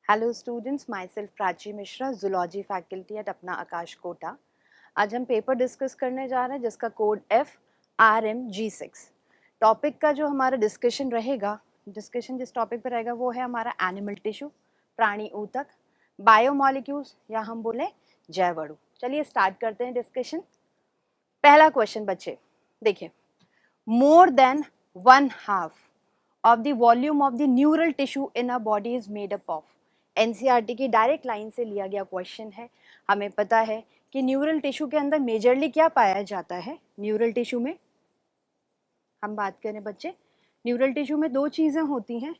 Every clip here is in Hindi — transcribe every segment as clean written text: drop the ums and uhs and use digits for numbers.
Hello students, my self Prachi Mishra, zoology faculty at अपना आकाश कोटा। आज हम पेपर डिस्कस करने जा रहे हैं जिसका कोड FRMG6। टॉपिक का जो हमारा डिस्कशन जिस टॉपिक पे रहेगा वो है हमारा एनिमल टिश्यू, प्राणी ऊतक, बायोमॉलिक्यूल्स या हम बोले जैव अणु। चलिए स्टार्ट करते हैं डिस्कशन। पहला क्वेश्चन बच्चे देखिए, more than 1/2 of the volume of the neural tissue in a body is made up of। NCERT की डायरेक्ट लाइन से लिया गया क्वेश्चन है। हमें पता है कि न्यूरल टिश्यू के अंदर मेजरली क्या पाया जाता है। न्यूरल टिश्यू में हम बात करें बच्चे, न्यूरल टिश्यू में दो चीजें होती हैं।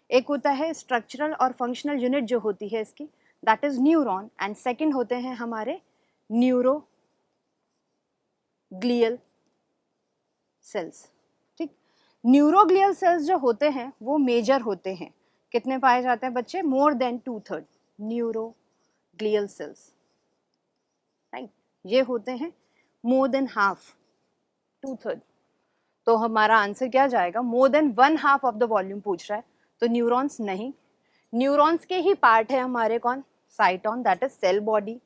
एक होता है स्ट्रक्चरल और फंक्शनल यूनिट जो होती है इसकी, that is neuron, and second होते हैं हमारे न्यूरोग्लियल सेल्स। ठीक, न्यूरोग्लियल सेल्स जो होते हैं वो मेजर होते हैं। कितने पाए जाते हैं बच्चे? More than 2/3 neuroglial sales, right. ये होते हैं मोर देन हाफ, 2/3। तो हमारा आंसर क्या जाएगा? More than 1/2 of the volume पूछ रहा है, तो न्यूरॉन्स नहीं। न्यूरॉन्स के ही पार्ट है हमारे कौन? Cyton, that is cell body.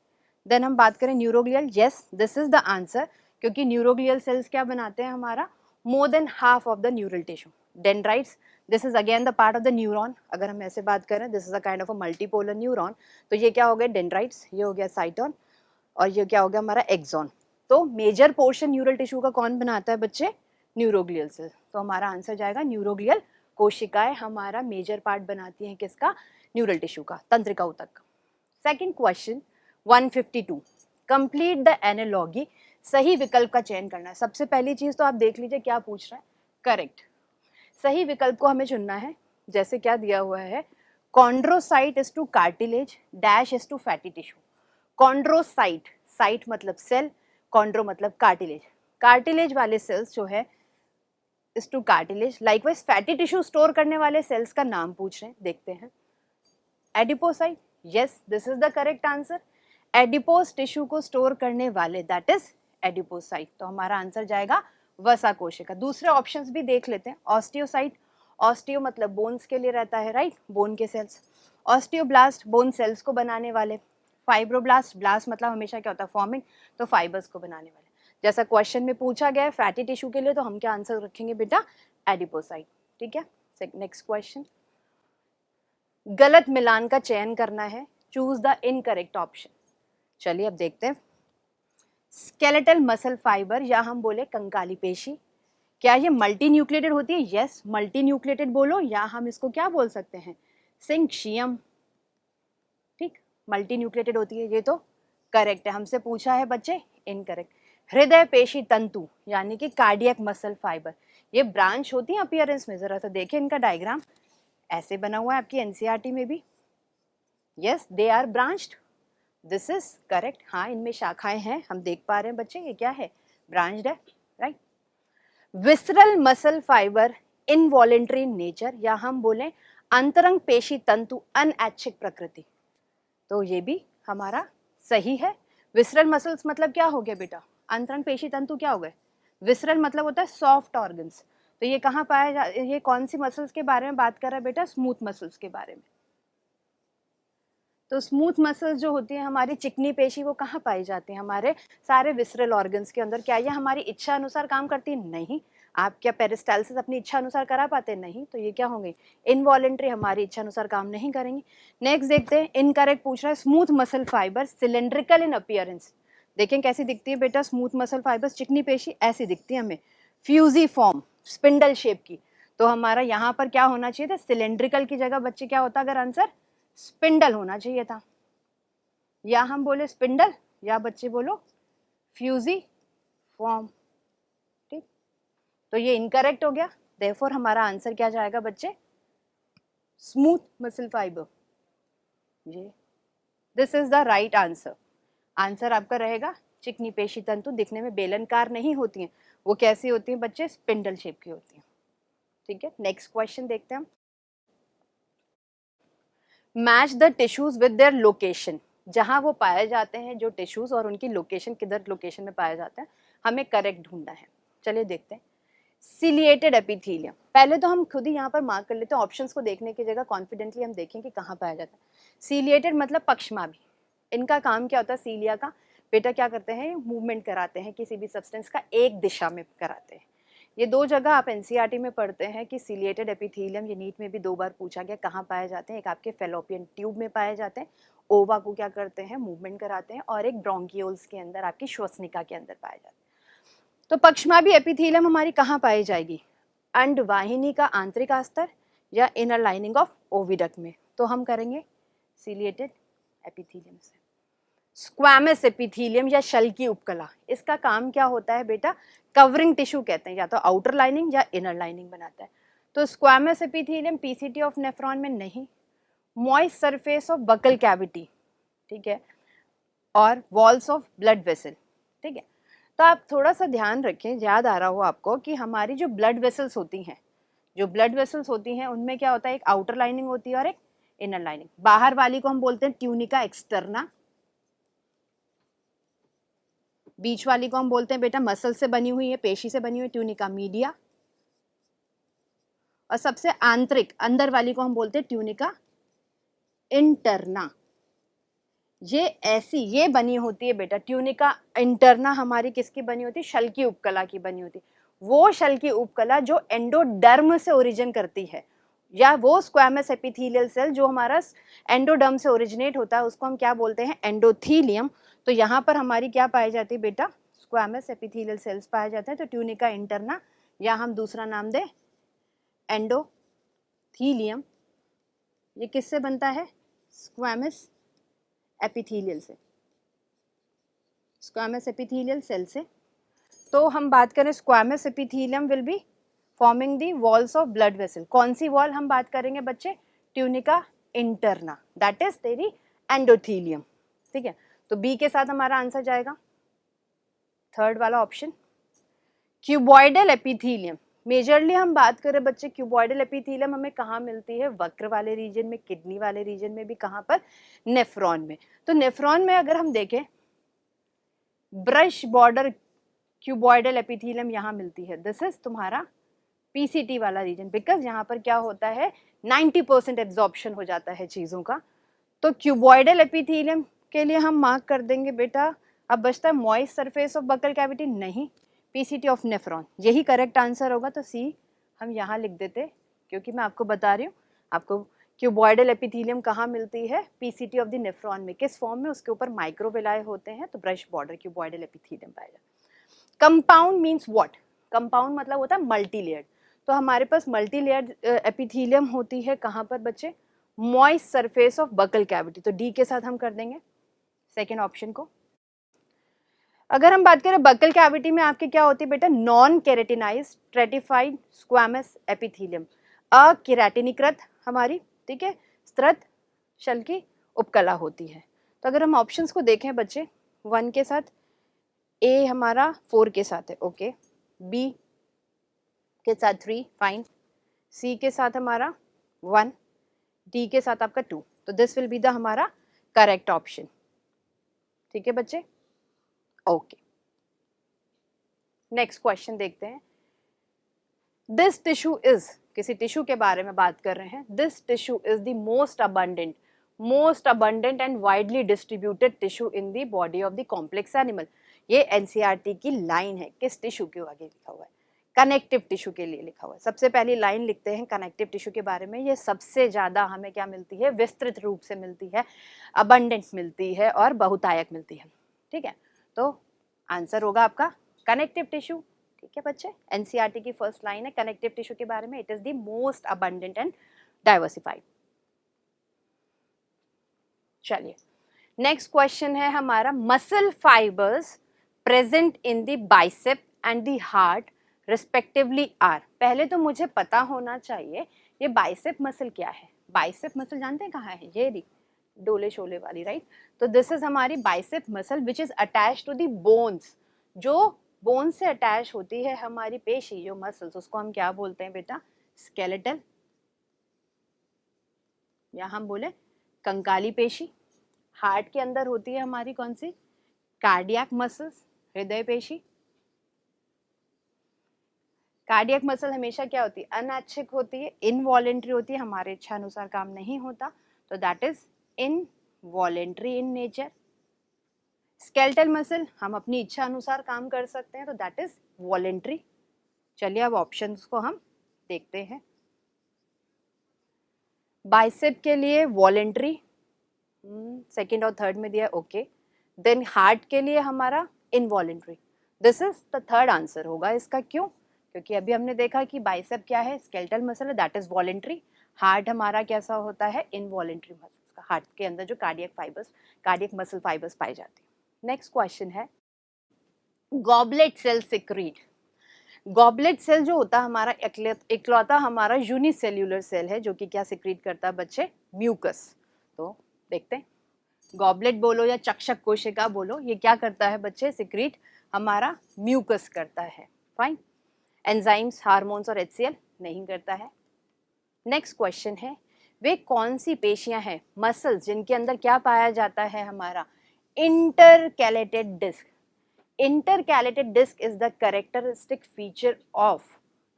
Then हम बात करें neuroglial, yes this is the answer, क्योंकि न्यूरोग्लियल सेल्स क्या बनाते हैं हमारा? More than half of the neural tissue. Dendrites, this is again the part of the neuron. अगर हम ऐसे बात करें, this is a kind of a multipolar neuron, तो ये क्या हो गया? डेंड्राइट्स, ये हो गया साइटोन, और ये क्या हो गया हमारा? एक्सॉन। तो मेजर पोर्शन न्यूरल टिश्यू का कौन बनाता है बच्चे? Neuroglial cell. तो हमारा आंसर जाएगा न्यूरोग्लियल कोशिकाएं हमारा मेजर पार्ट बनाती हैं किसका? न्यूरल टिश्यू का, तंत्रिका ऊतक का। Second question 152, complete the analogy. सही विकल्प का चयन करना है। सबसे पहली चीज तो आप देख लीजिए क्या पूछ रहा है। करेक्ट, सही विकल्प को हमें चुनना है। जैसे क्या दिया हुआ है, chondrocyte is to cartilage dash is to fatty tissue. Chondrocyte, cyte मतलब सेल, कॉन्ड्रो मतलब कार्टिलेज। कार्टिलेज वाले सेल्स जो है is to cartilage. Likewise fatty tissue store करने वाले सेल्स का नाम पूछ रहे हैं, देखते हैं। Adipocyte, yes this is the correct answer. Adipose tissue को स्टोर करने वाले दैट इज एडिपोसाइट। तो हमारा आंसर जाएगा वसा कोशिका। दूसरे ऑप्शंस भी देख लेते हैं। ऑस्टियोसाइट, ऑस्टियो मतलब बोन्स के लिए रहता है, राइट, बोन के सेल्स। ऑस्टियोब्लास्ट, बोन सेल्स को बनाने वाले। फाइब्रोब्लास्ट, ब्लास्ट मतलब हमेशा क्या होता है? फॉर्मिंग, तो फाइबर्स को बनाने वाले। जैसा क्वेश्चन में पूछा गया है फैटी टिश्यू के लिए, तो हम क्या आंसर रखेंगे बेटा? एडिपोसाइट। ठीक है, नेक्स्ट क्वेश्चन, गलत मिलान का चयन करना है। Choose the incorrect option. चलिए अब देखते हैं। स्केलेटल मसल फाइबर या हम बोले कंकाली पेशी, क्या ये मल्टी न्यूक्लिएटेड होती है? यस, मल्टी न्यूक्लिएटेड बोलो, या हम इसको क्या बोल सकते हैं? सिंक्शियम। ठीक, मल्टी न्यूक्लिएटेड होती है, ये तो करेक्ट है। हमसे पूछा है बच्चे इनकरेक्ट। हृदय पेशी तंतु यानी कि कार्डियक मसल फाइबर, ये ब्रांच होती है अपीयरेंस में। जरा सा देखें इनका डायग्राम, ऐसे बना हुआ है आपकी एनसीईआरटी में भी। Yes they are branched, this is correct. हाँ, इनमें शाखाएं हैं, हम देख पा रहे हैं बच्चे, ये क्या है? ब्रांच्ड है, right. Visceral muscle fibre involuntary in nature, या हम बोले अंतरंग पेशी तंतु अनैच्छिक प्रकृति, तो ये भी हमारा सही है। विसरल मसल्स मतलब क्या हो गया बेटा? अंतरंग पेशी तंतु क्या हो गए? विसरल मतलब होता है सॉफ्ट ऑर्गन्स। तो ये कहाँ पाया जा, ये कौन सी मसल्स के बारे में बात कर रहा है बेटा? स्मूथ मसल्स के बारे में। तो स्मूथ मसल्स जो होती है हमारी चिकनी पेशी, वो कहाँ पाई जाती है? हमारे सारे विसरल ऑर्गन्स के अंदर। क्या ये हमारी इच्छा अनुसार काम करती है? नहीं। आप क्या पेरिस्टाल्सिस अपनी इच्छा अनुसार करा पाते? नहीं। तो ये क्या होंगे? इनवॉलेंट्री, हमारी इच्छा अनुसार काम नहीं करेंगे। नेक्स्ट देखते हैं, इनकरेक्ट पूछ रहा है। Smooth muscle fibre cylindrical in appearance, देखें कैसी दिखती है बेटा स्मूथ मसल फाइबर्स? चिकनी पेशी ऐसी दिखती है हमें, फ्यूजी फॉर्म, स्पिंडल शेप की। तो हमारा यहाँ पर क्या होना चाहिए था? सिलेंड्रिकल की जगह बच्चे क्या होता अगर आंसर? स्पिंडल होना चाहिए था। या हम बोले स्पिंडल, या बच्चे बोलो फ्यूजी फॉर्म। ठीक, तो ये इनकरेक्ट हो गया। देयरफॉर हमारा आंसर क्या जाएगा बच्चे? Smooth muscle fibre. ये this is the right answer. Answer आपका रहेगा चिकनी पेशी तंतु। दिखने में बेलनकार नहीं होती हैं, वो कैसी होती हैं बच्चे? स्पिंडल शेप की होती हैं। ठीक है, नेक्स्ट क्वेश्चन देखते हैं हम। Match the tissues with their location, जहां वो पाए जाते हैं जो टिश्यूज, और उनकी लोकेशन किधर लोकेशन में पाया जाता है, हमें करेक्ट ढूंढना है। चलिए देखते हैं। सिलिएटेड एपिथीलियम, पहले तो हम खुद ही यहाँ पर मार्क कर लेते हैं, ऑप्शंस को देखने की जगह कॉन्फिडेंटली हम देखें कि कहाँ पाया जाता है। सिलिएटेड मतलब पक्षमाभी, इनका काम क्या होता है, सीलिया का बेटा क्या करते हैं, मूवमेंट कराते हैं किसी भी सब्सटेंस का एक दिशा में कराते हैं। ये दो जगह आप एनसीईआरटी में पढ़ते हैं कि सिलिएटेड एपिथीलियम, ये नीट में भी 2 बार पूछा गया, कहाँ पाए जाते हैं, एक आपके फेलोपियन ट्यूब में पाए जाते हैं, ओवा को क्या करते हैं, मूवमेंट कराते हैं, और एक ब्रोंकियोल्स के अंदर, आपकी श्वसनिका के अंदर पाए जाते हैं। तो पक्षमाभी एपिथीलियम हमारी कहाँ पाई जाएगी, अंडवाहिनी का आंतरिक अस्तर या इनर लाइनिंग ऑफ ओविडक्ट में, तो हम करेंगे सिलिएटेड एपिथीलियम से। स्क्वैमस एपिथीलियम या शल की उपकला, इसका काम क्या होता है बेटा, कवरिंग टिश्यू कहते हैं, या तो आउटर लाइनिंग या इनर लाइनिंग बनाता है। तो squamous epithelium PCT of nephron में नहीं, moist surface of buccal cavity, ठीक है, और वॉल्स ऑफ ब्लड वेसल, ठीक है। तो आप थोड़ा सा ध्यान रखें, याद आ रहा हो आपको कि हमारी जो ब्लड वेसल्स होती हैं, जो ब्लड वेसल्स होती हैं उनमें क्या होता है, एक आउटर लाइनिंग होती है और एक इनर लाइनिंग। बाहर वाली को हम बोलते हैं ट्यूनिका एक्सटर्ना, बीच वाली को हम बोलते हैं बेटा मसल से बनी हुई है, पेशी से बनी हुई, ट्यूनिका मीडिया, और सबसे आंतरिक अंदर वाली को हम बोलते हैं ट्यूनिका इंटरना। ये बनी होती है बेटा, ट्यूनिका इंटरना हमारी किसकी बनी होती है, शल की उपकला की बनी होती है। वो शल की उपकला जो एंडोडर्म से ओरिजिन करती है, या वो स्क्वैमस एपिथेलियल सेल जो हमारा एंडोडर्म से ओरिजिनेट होता है, उसको हम क्या बोलते हैं, एंडोथीलियम। तो यहाँ पर हमारी क्या पाई जाती है बेटा, स्क्वैमस एपिथेलियल सेल्स पाए जाते हैं। तो ट्यूनिका इंटरना, या हम दूसरा नाम दें एंडोथीलियम, ये किससे बनता है, स्क्वैमस एपिथेलियल से, स्क्वैमस एपिथेलियल सेल से। तो हम बात करें squamous epithelium will be forming the walls of blood vessel. कौन सी वॉल हम बात करेंगे बच्चे, ट्यूनिका इंटरना, दैट इज तेरी एंडोथीलियम, ठीक है। तो बी के साथ हमारा आंसर जाएगा थर्ड वाला ऑप्शन। क्यूबॉइडल एपिथेलियम, मेजरली हम बात करें बच्चे, क्यूबॉइडल एपिथेलियम हमें कहाँ मिलती है, वक्र वाले रीजन में, किडनी वाले रीजन में भी, कहाँ पर, नेफ्रॉन में। तो नेफ्रॉन में अगर हम देखें, ब्रश बॉर्डर क्यूबॉइडल एपिथेलियम यहाँ मिलती है, दिस इज तुम्हारा पीसीटी वाला रीजन, बिकॉज यहाँ पर क्या होता है, 90% एब्जॉर्प्शन हो जाता है चीज़ों का। तो क्यूबॉइडल एपिथेलियम के लिए हम मार्क कर देंगे बेटा। अब बचता है moist surface of buccal cavity, नहीं, पीसीटी ऑफ नेफ्रॉन, यही करेक्ट आंसर होगा। तो सी हम यहाँ लिख देते, क्योंकि मैं आपको बता रही हूँ आपको क्यूबॉइडल एपिथेलियम कहाँ मिलती है, पीसीटी ऑफ द नेफ्रॉन में, किस फॉर्म में, उसके ऊपर माइक्रोविलाई होते हैं, तो ब्रश बॉर्डर क्यूबॉइडल एपिथेलियम पाएगा। कंपाउंड मीन्स व्हाट, कंपाउंड मतलब होता है मल्टी लेयर्ड। तो हमारे पास मल्टी लेयर्ड एपिथेलियम होती है कहाँ पर बच्चे, moist surface of buccal cavity. तो डी के साथ हम कर देंगे सेकेंड ऑप्शन को। अगर हम बात करें बकल कैविटी में आपके क्या होती है बेटा, नॉन केरेटिनाइज्ड स्ट्रेटिफाइड स्क्वैमस एपिथेलियम, अकेराटिनीकृत हमारी, ठीक है, स्त्रत शल की उपकला होती है। तो अगर हम ऑप्शंस को देखें बच्चे, 1 के साथ, ए हमारा 4 के साथ है, ओके, बी के साथ 3, फाइन, सी के साथ हमारा 1, डी के साथ आपका 2। तो दिस विल बी द हमारा करेक्ट ऑप्शन, ठीक है बच्चे, ओके। नेक्स्ट क्वेश्चन देखते हैं। दिस टिश्यू इज, किसी टिश्यू के बारे में बात कर रहे हैं, this tissue is the most abundant and widely distributed tissue in the body of the complex animal. ये एनसीईआरटी की लाइन है, किस टिश्यू के आगे लिखा हुआ है, कनेक्टिव टिश्यू के लिए लिखा हुआ है। सबसे पहली लाइन लिखते हैं कनेक्टिव टिश्यू के बारे में, ये सबसे ज़्यादा हमें क्या मिलती है, विस्तृत रूप से मिलती है, अबंडेंट मिलती है और बहुतायक मिलती है, ठीक है। तो आंसर होगा आपका कनेक्टिव टिश्यू, ठीक है बच्चे। एनसीईआरटी की फर्स्ट लाइन है कनेक्टिव टिश्यू के बारे में, it is the most abundant and diversified. चलिए नेक्स्ट क्वेश्चन है हमारा, muscle fibres present in the bicep and the heart respectively are. पहले तो मुझे पता होना चाहिए ये बाइसेप मसल क्या है। बाइसेप मसल जानते हैं कहाँ है, ये डोले शोले वाली, राइट। तो दिस इज हमारी bicep muscle which is attach to the bones, जो बोन से अटैच होती है हमारी पेशी, जो मसल्स, उसको हम क्या बोलते हैं बेटा, स्केलेटल, या हम बोले कंकाली पेशी। हार्ट के अंदर होती है हमारी कौन सी, कार्डियक मसल्स, हृदय पेशी। कार्डियक मसल हमेशा क्या होती है, अनैच्छिक होती है, इनवॉलेंट्री होती है, हमारे इच्छा अनुसार काम नहीं होता, तो that is involuntary in nature. Skeletal muscle हम अपनी इच्छा अनुसार काम कर सकते हैं, तो दैट इज वॉलेंट्री। चलिए अब ऑप्शंस को हम देखते हैं। बाइसेप के लिए वॉलेंट्री, सेकेंड और थर्ड में दिया, ओके। देन हार्ट के लिए हमारा involuntary, this is the third answer होगा इसका। क्यों? क्योंकि अभी हमने देखा कि बाइसेप क्या है, स्केलेटल मसल है, दैट इज वॉलेंट्री। हार्ट हमारा कैसा होता है, इनवॉलेंट्री मसल। हार्ट के अंदर जो cardiac fibres, cardiac muscle fibres पाई जाती है। नेक्स्ट क्वेश्चन है, goblet cell secrete. Goblet cell जो होता है हमारा इकलौता हमारा यूनिसेल्यूलर सेल है जो कि क्या सिक्रीट करता है बच्चे, म्यूकस। तो देखते हैं, गॉबलेट बोलो या चक्षक कोशिका बोलो, ये क्या करता है बच्चे, सिक्रीट हमारा म्यूकस करता है। फाइन। एंजाइम्स, हार्मोन्स और HCl नहीं करता है। नेक्स्ट क्वेश्चन है, वे कौन सी पेशियां हैं, मसल्स, जिनके अंदर क्या पाया जाता है हमारा, intercalated disc. Intercalated disc is the characteristic feature of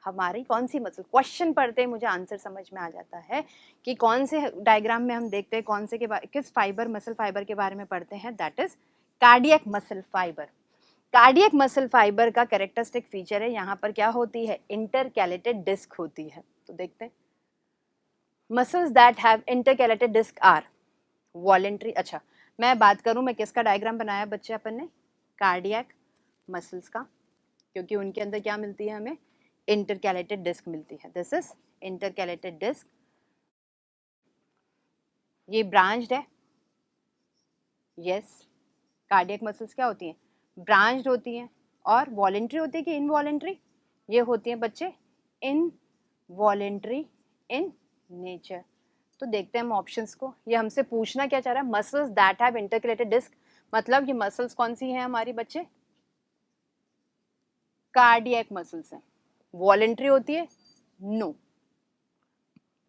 हमारी कौन सी मसल। क्वेश्चन पढ़ते ही मुझे आंसर समझ में आ जाता है कि कौन से डायग्राम में हम देखते हैं, कौन से के किस फाइबर, मसल फाइबर के बारे में पढ़ते हैं, that is cardiac muscle fibre. Cardiac muscle fibre का कैरेक्टरिस्टिक फीचर है, यहाँ पर क्या होती है, इंटरकैलेटेड डिस्क होती है। तो देखते हैं, muscles that have intercalated disc are voluntary. अच्छा, मैं बात करूं, मैं किसका डायग्राम बनाया बच्चे अपन ने, कार्डियक मसल्स का, क्योंकि उनके अंदर क्या मिलती है हमें, इंटरकैलेटेड डिस्क मिलती है। दिस इज इंटरकैलेटेड डिस्क, ये ब्रांच्ड है। यस, कार्डियक मसल्स क्या होती हैं, ब्रांच्ड होती हैं। और वॉलेंट्री होती है कि इनवॉलेंट्री, ये होती है बच्चे इनवॉलेंट्री इन नेचर। तो देखते हैं हम ऑप्शंस को, ये हमसे पूछना क्या चाह रहा है, muscles that have intercalated disc, मतलब ये मसल्स कौन सी हैं हमारी बच्चे, कार्डियक मसल्स हैं। वॉलेंट्री होती है, नो।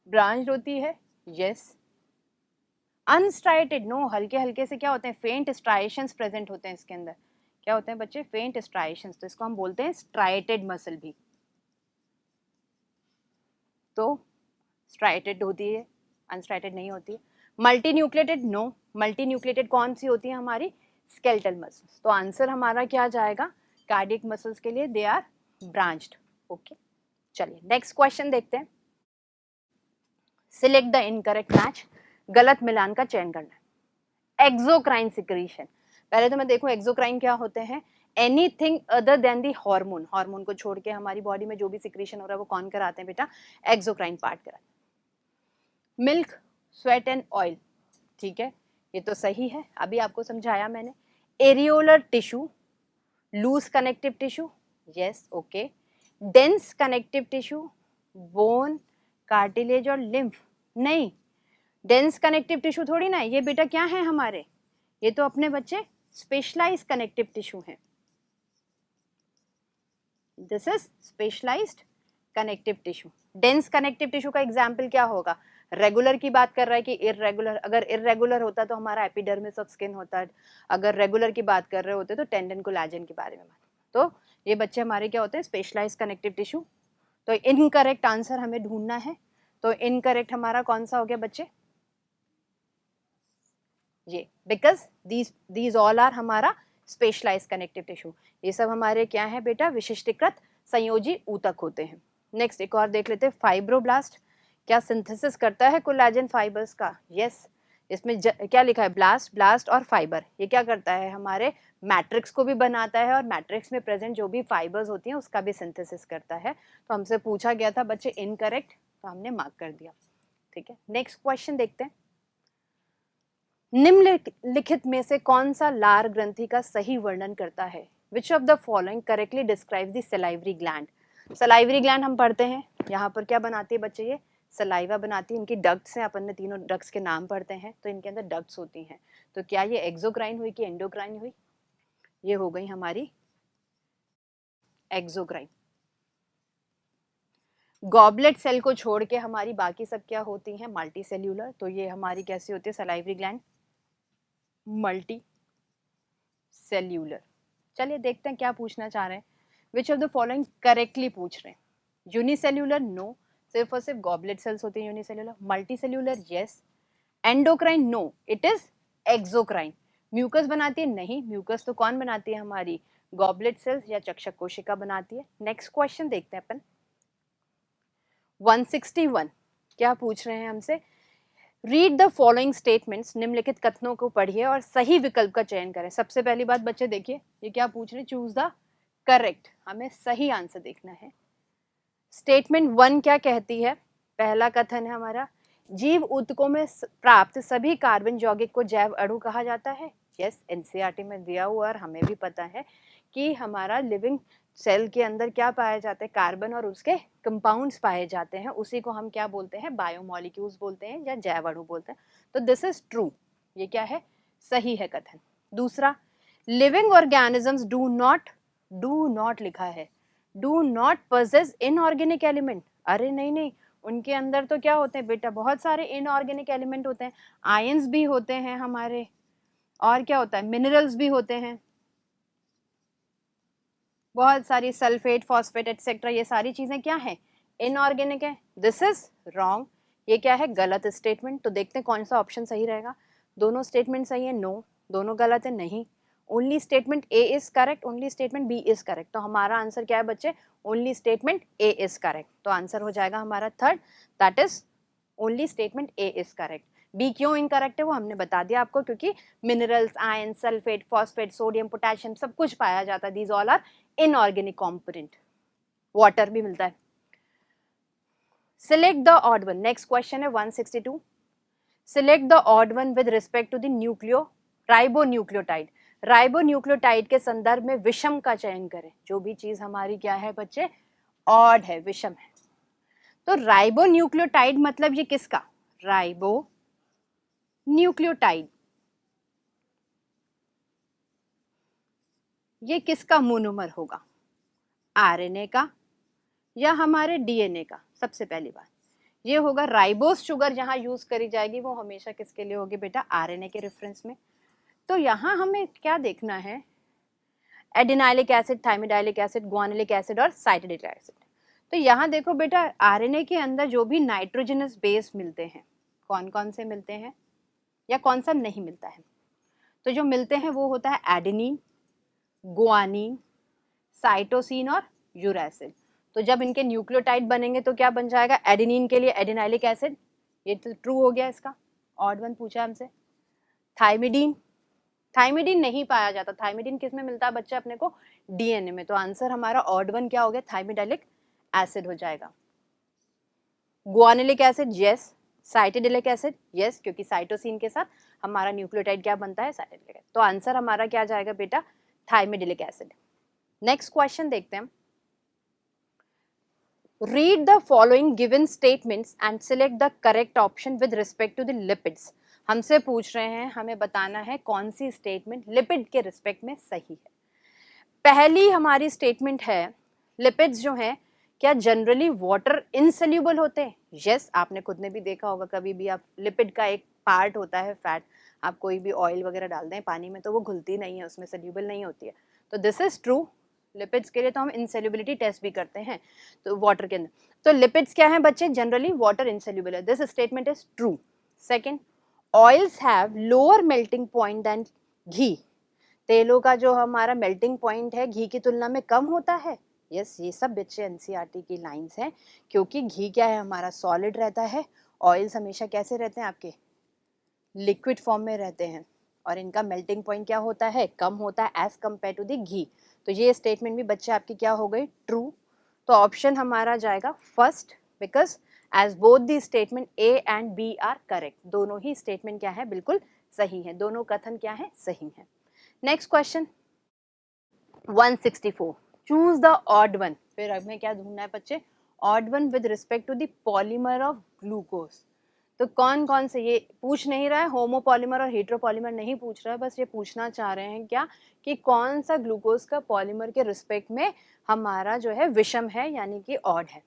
ब्रांच्ड होती है, यस। अनस्ट्राइटेड, नो, हल्के हल्के से क्या होते हैं, फेंट स्ट्राइशंस प्रेजेंट होते हैं इसके अंदर। क्या होते हैं बच्चे, फेंट स्ट्राइशंस, तो इसको हम बोलते हैं स्ट्राइटेड मसल भी। तो स्ट्राइटेड होती है, अनस्ट्राइटेड नहीं होती है। Multinucleated, no. Multinucleated कौन सी होती है हमारी, स्केलेटल मसल्स। तो आंसर हमारा क्या जाएगा, कार्डियक मसल्स के लिए दे आर ब्रांच्ड। ओके, चलिए नेक्स्ट क्वेश्चन देखते हैं। सिलेक्ट द इनकरेक्ट मैच, गलत मिलान का चयन करना है। एक्सोक्राइन सिक्रीशन, पहले तो मैं देखूं एक्सोक्राइन क्या होते हैं, anything other than the hormone, hormone को छोड़ के हमारी बॉडी में जो भी सिक्रीशन हो रहा है वो कौन कराते हैं बेटा, एक्सोक्राइन पार्ट कराते हैं। मिल्क, स्वेट एंड ऑयल, ठीक है, ये तो सही है, अभी आपको समझाया मैंने। Areolar tissue, loose connective tissue, yes, okay. Dense connective tissue, bone, cartilage और लिम्फ, नहीं। डेंस कनेक्टिव टिश्यू थोड़ी ना है ये बेटा, क्या है हमारे, ये तो अपने बच्चे स्पेशलाइज्ड कनेक्टिव टिश्यू हैं। This is specialised connective tissue. Dense connective tissue का एग्जाम्पल क्या होगा, रेगुलर की बात कर रहा है कि इररेगुलर, अगर इररेगुलर होता तो हमारा एपिडर्मिस ऑफ स्किन होता है, अगर रेगुलर की बात कर रहे होते तो टेंडन कोलैजन के बारे में बात। तो ये बच्चे हमारे क्या होते हैं, स्पेशलाइज्ड कनेक्टिव टिश्यू। तो इनकरेक्ट आंसर हमें ढूंढना है, तो इनकरेक्ट हमारा कौन सा हो गया बच्चे, ये, बिकॉज दीज ऑल आर हमारा स्पेशलाइज कनेक्टिव टिश्यू। ये सब हमारे क्या है बेटा, विशिष्टीकृत संयोजी ऊतक होते हैं। नेक्स्ट एक और देख लेते हैं, फाइब्रोब्लास्ट क्या सिंथेसिस करता है कोलेजन फाइबर्स का, यस। इसमें क्या लिखा है, ब्लास्ट, ब्लास्ट और फाइबर, ये क्या करता है हमारे मैट्रिक्स को भी बनाता है और मैट्रिक्स में प्रेजेंट जो भी फाइबर्स होती हैं उसका भी सिंथेसिस करता है। तो हमसे पूछा गया था बच्चे इनकरेक्ट, तो हमने मार्क कर दिया, ठीक है। नेक्स्ट क्वेश्चन देखते हैं, निम्नलिखित में से कौन सा लार ग्रंथि का सही वर्णन करता है, which of the following correctly describe the salivary gland. Salivary gland हम पढ़ते हैं, यहाँ पर क्या बनाती है बच्चे, ये सलाइवा बनाती है, इनकी डक्ट्स हैं, अपन ने तीनों डक्ट्स के नाम पढ़ते हैं, तो इनके अंदर डक्ट्स होती हैं। तो क्या ये एक्सोक्राइन हुई कि एंडोक्राइन हुई, ये हो गई हमारी एक्सोक्राइन। गॉबलेट सेल को छोड़ के हमारी बाकी सब क्या होती हैं, मल्टी सेल्यूलर, तो ये हमारी कैसी होती है सलाइवरी ग्लैंड, मल्टी सेल्यूलर। चलिए देखते हैं क्या पूछना चाह रहे हैं, which of the following correctly पूछ रहे हैं। यूनिसेल्यूलर नो, सिर्फ और सिर्फ गॉबलेट सेल्स होती हैं unicellular. Multi cellular yes. Endocrine no, it is exocrine. Mucus बनाती है नहीं, म्यूकस तो कौन बनाती है हमारी गॉबलेट सेल्स या चक्षक कोशिका बनाती है. नेक्स्ट क्वेश्चन देखते हैं अपन 161. क्या पूछ रहे हैं हमसे, रीड द फॉलोइंग स्टेटमेंट्स, निम्नलिखित कथनों को पढ़िए और सही विकल्प का चयन करें. सबसे पहली बात बच्चे देखिए ये क्या पूछ रहे हैं, चूज द करेक्ट, हमें सही आंसर देखना है. स्टेटमेंट 1 क्या कहती है, पहला कथन है हमारा, जीव ऊतकों में प्राप्त सभी कार्बन यौगिक को जैव अणु कहा जाता है. यस, एनसीईआरटी में दिया हुआ और हमें भी पता है कि हमारा लिविंग सेल के अंदर क्या पाया जाता है, कार्बन और उसके कंपाउंड्स पाए जाते हैं, उसी को हम क्या बोलते हैं, बायोमोलिक्यूल्स बोलते हैं या जैव अणु बोलते हैं. तो दिस इज ट्रू, ये क्या है, सही है कथन. दूसरा, लिविंग ऑर्गेनिजम्स डू नॉट लिखा है, do not possess inorganic element. अरे नहीं नहीं, उनके अंदर तो क्या होते हैं बेटा, बहुत सारे इनऑर्गेनिक एलिमेंट होते हैं, आयंस भी होते हैं हमारे, और क्या होता है, मिनरल्स भी होते हैं, बहुत सारी सल्फेट, फॉस्फेट एटसेट्रा, ये सारी चीजें क्या है, इनऑर्गेनिक है. दिस इज रॉन्ग, ये क्या है, गलत स्टेटमेंट. तो देखते हैं कौन सा ऑप्शन सही रहेगा. दोनों स्टेटमेंट सही है, नो. दोनों गलत है, नहीं. Only statement A is correct, only statement B is correct. तो हमारा आंसर क्या है बच्चे, only statement A is correct. तो आंसर हो जाएगा हमारा third, that is only statement A is correct. B क्यों इनकरेक्ट है वो हमने बता दिया आपको, क्योंकि minerals, ion, sulphate, phosphate, sodium, potassium सब कुछ पाया जाता है. These all are inorganic component. Water भी मिलता है. Select the odd one. Next question है 162. Select the odd one with respect to the ribonucleotide. Ribonucleotide के संदर्भ में विषम का चयन करें. जो भी चीज हमारी क्या है बच्चे, ऑड है, विषम है. तो राइबोन्यूक्लियोटाइड मतलब ये किसका, राइबोन्यूक्लियोटाइड, ये किसका मोनोमर होगा, आरएनए का या हमारे डीएनए का. सबसे पहली बात ये होगा, राइबोस शुगर जहां यूज करी जाएगी वो हमेशा किसके लिए होगी बेटा, आरएनए के रेफरेंस में. तो यहां हमें क्या देखना है, adenylic acid, thymidylic acid, guanylic acid और साइटिडिक एसिड. तो यहाँ देखो बेटा, आरएनए के अंदर जो भी नाइट्रोजनस बेस मिलते हैं, कौन कौन से मिलते हैं या कौन सा नहीं मिलता है. तो जो मिलते हैं वो होता है एडेनिन, गुआनिन, साइटोसिन और यूरैसिल. तो जब इनके न्यूक्लियोटाइड बनेंगे तो क्या बन जाएगा, एडेनिन के लिए एडिनाइलिक एसिड, ये तो ट्रू हो गया इसका. ऑड वन पूछा हमसे. थाइमिडीन, थाइमिडीन नहीं पाया जाता. थाइमिडीन किस में मिलता है बच्चे अपने को, डीएनए में. तो आंसर हमारा ऑड वन क्या हो गया, थाइमिडाइलिक एसिड हो जाएगा. Guanylic acid yes, cytidylic acid yes, क्योंकि साइटोसिन के साथ हमारा न्यूक्लियोटाइड क्या बनता है, साइटिडिलिक एसिड. तो आंसर हमारा क्या जाएगा बेटा, थाइमिडिलिक एसिड. नेक्स्ट क्वेश्चन देखते हैं. Read the following given statements and select the correct option with respect to the lipids. हमसे पूछ रहे हैं, हमें बताना है कौन सी स्टेटमेंट लिपिड के रिस्पेक्ट में सही है. पहली हमारी स्टेटमेंट है, लिपिड्स जो हैं क्या जनरली वाटर इनसोल्यूबल होते हैं. यस, आपने खुद ने भी देखा होगा, कभी भी आप लिपिड का एक पार्ट होता है फैट, आप कोई भी ऑयल वगैरह डाल दें पानी में तो वो घुलती नहीं है, उसमें सोल्यूबल नहीं होती है. तो दिस इज ट्रू. लिपिड्स के लिए तो हम इनसोल्यूबिलिटी टेस्ट भी करते हैं तो वाटर के अंदर. तो लिपिड्स क्या है बच्चे, जनरली वाटर इनसोल्यूबल है. This statement is true. Second, oils have lower melting point than ghee. तेलों का जो हमारा मेल्टिंग पॉइंट है घी की तुलना में कम होता है. यस, ये सब बच्चे एनसीईआरटी की लाइंस हैं, क्योंकि घी क्या है हमारा सॉलिड रहता है, ऑयल्स हमेशा कैसे रहते हैं आपके, लिक्विड फॉर्म में रहते हैं, और इनका मेल्टिंग पॉइंट क्या होता है, कम होता है एज कम्पेयर टू द घी. तो ये स्टेटमेंट भी बच्चे आपकी क्या हो गई, ट्रू. तो ऑप्शन हमारा जाएगा first, because as both the statement A and B are correct. दोनों ही स्टेटमेंट क्या है, बिल्कुल सही है, दोनों कथन क्या है, सही है. Next question 164. Choose the odd one. फिर हमें क्या ढूंढना है बच्चे, odd one with respect to the polymer of glucose. तो कौन कौन से, ये पूछ नहीं रहा है होमोपॉलीमर और हेट्रोपॉलीमर नहीं पूछ रहा है, बस ये पूछना चाह रहे हैं क्या कि कौन सा ग्लूकोज का पॉलीमर के रिस्पेक्ट में हमारा जो है विषम है, यानी कि ऑड है.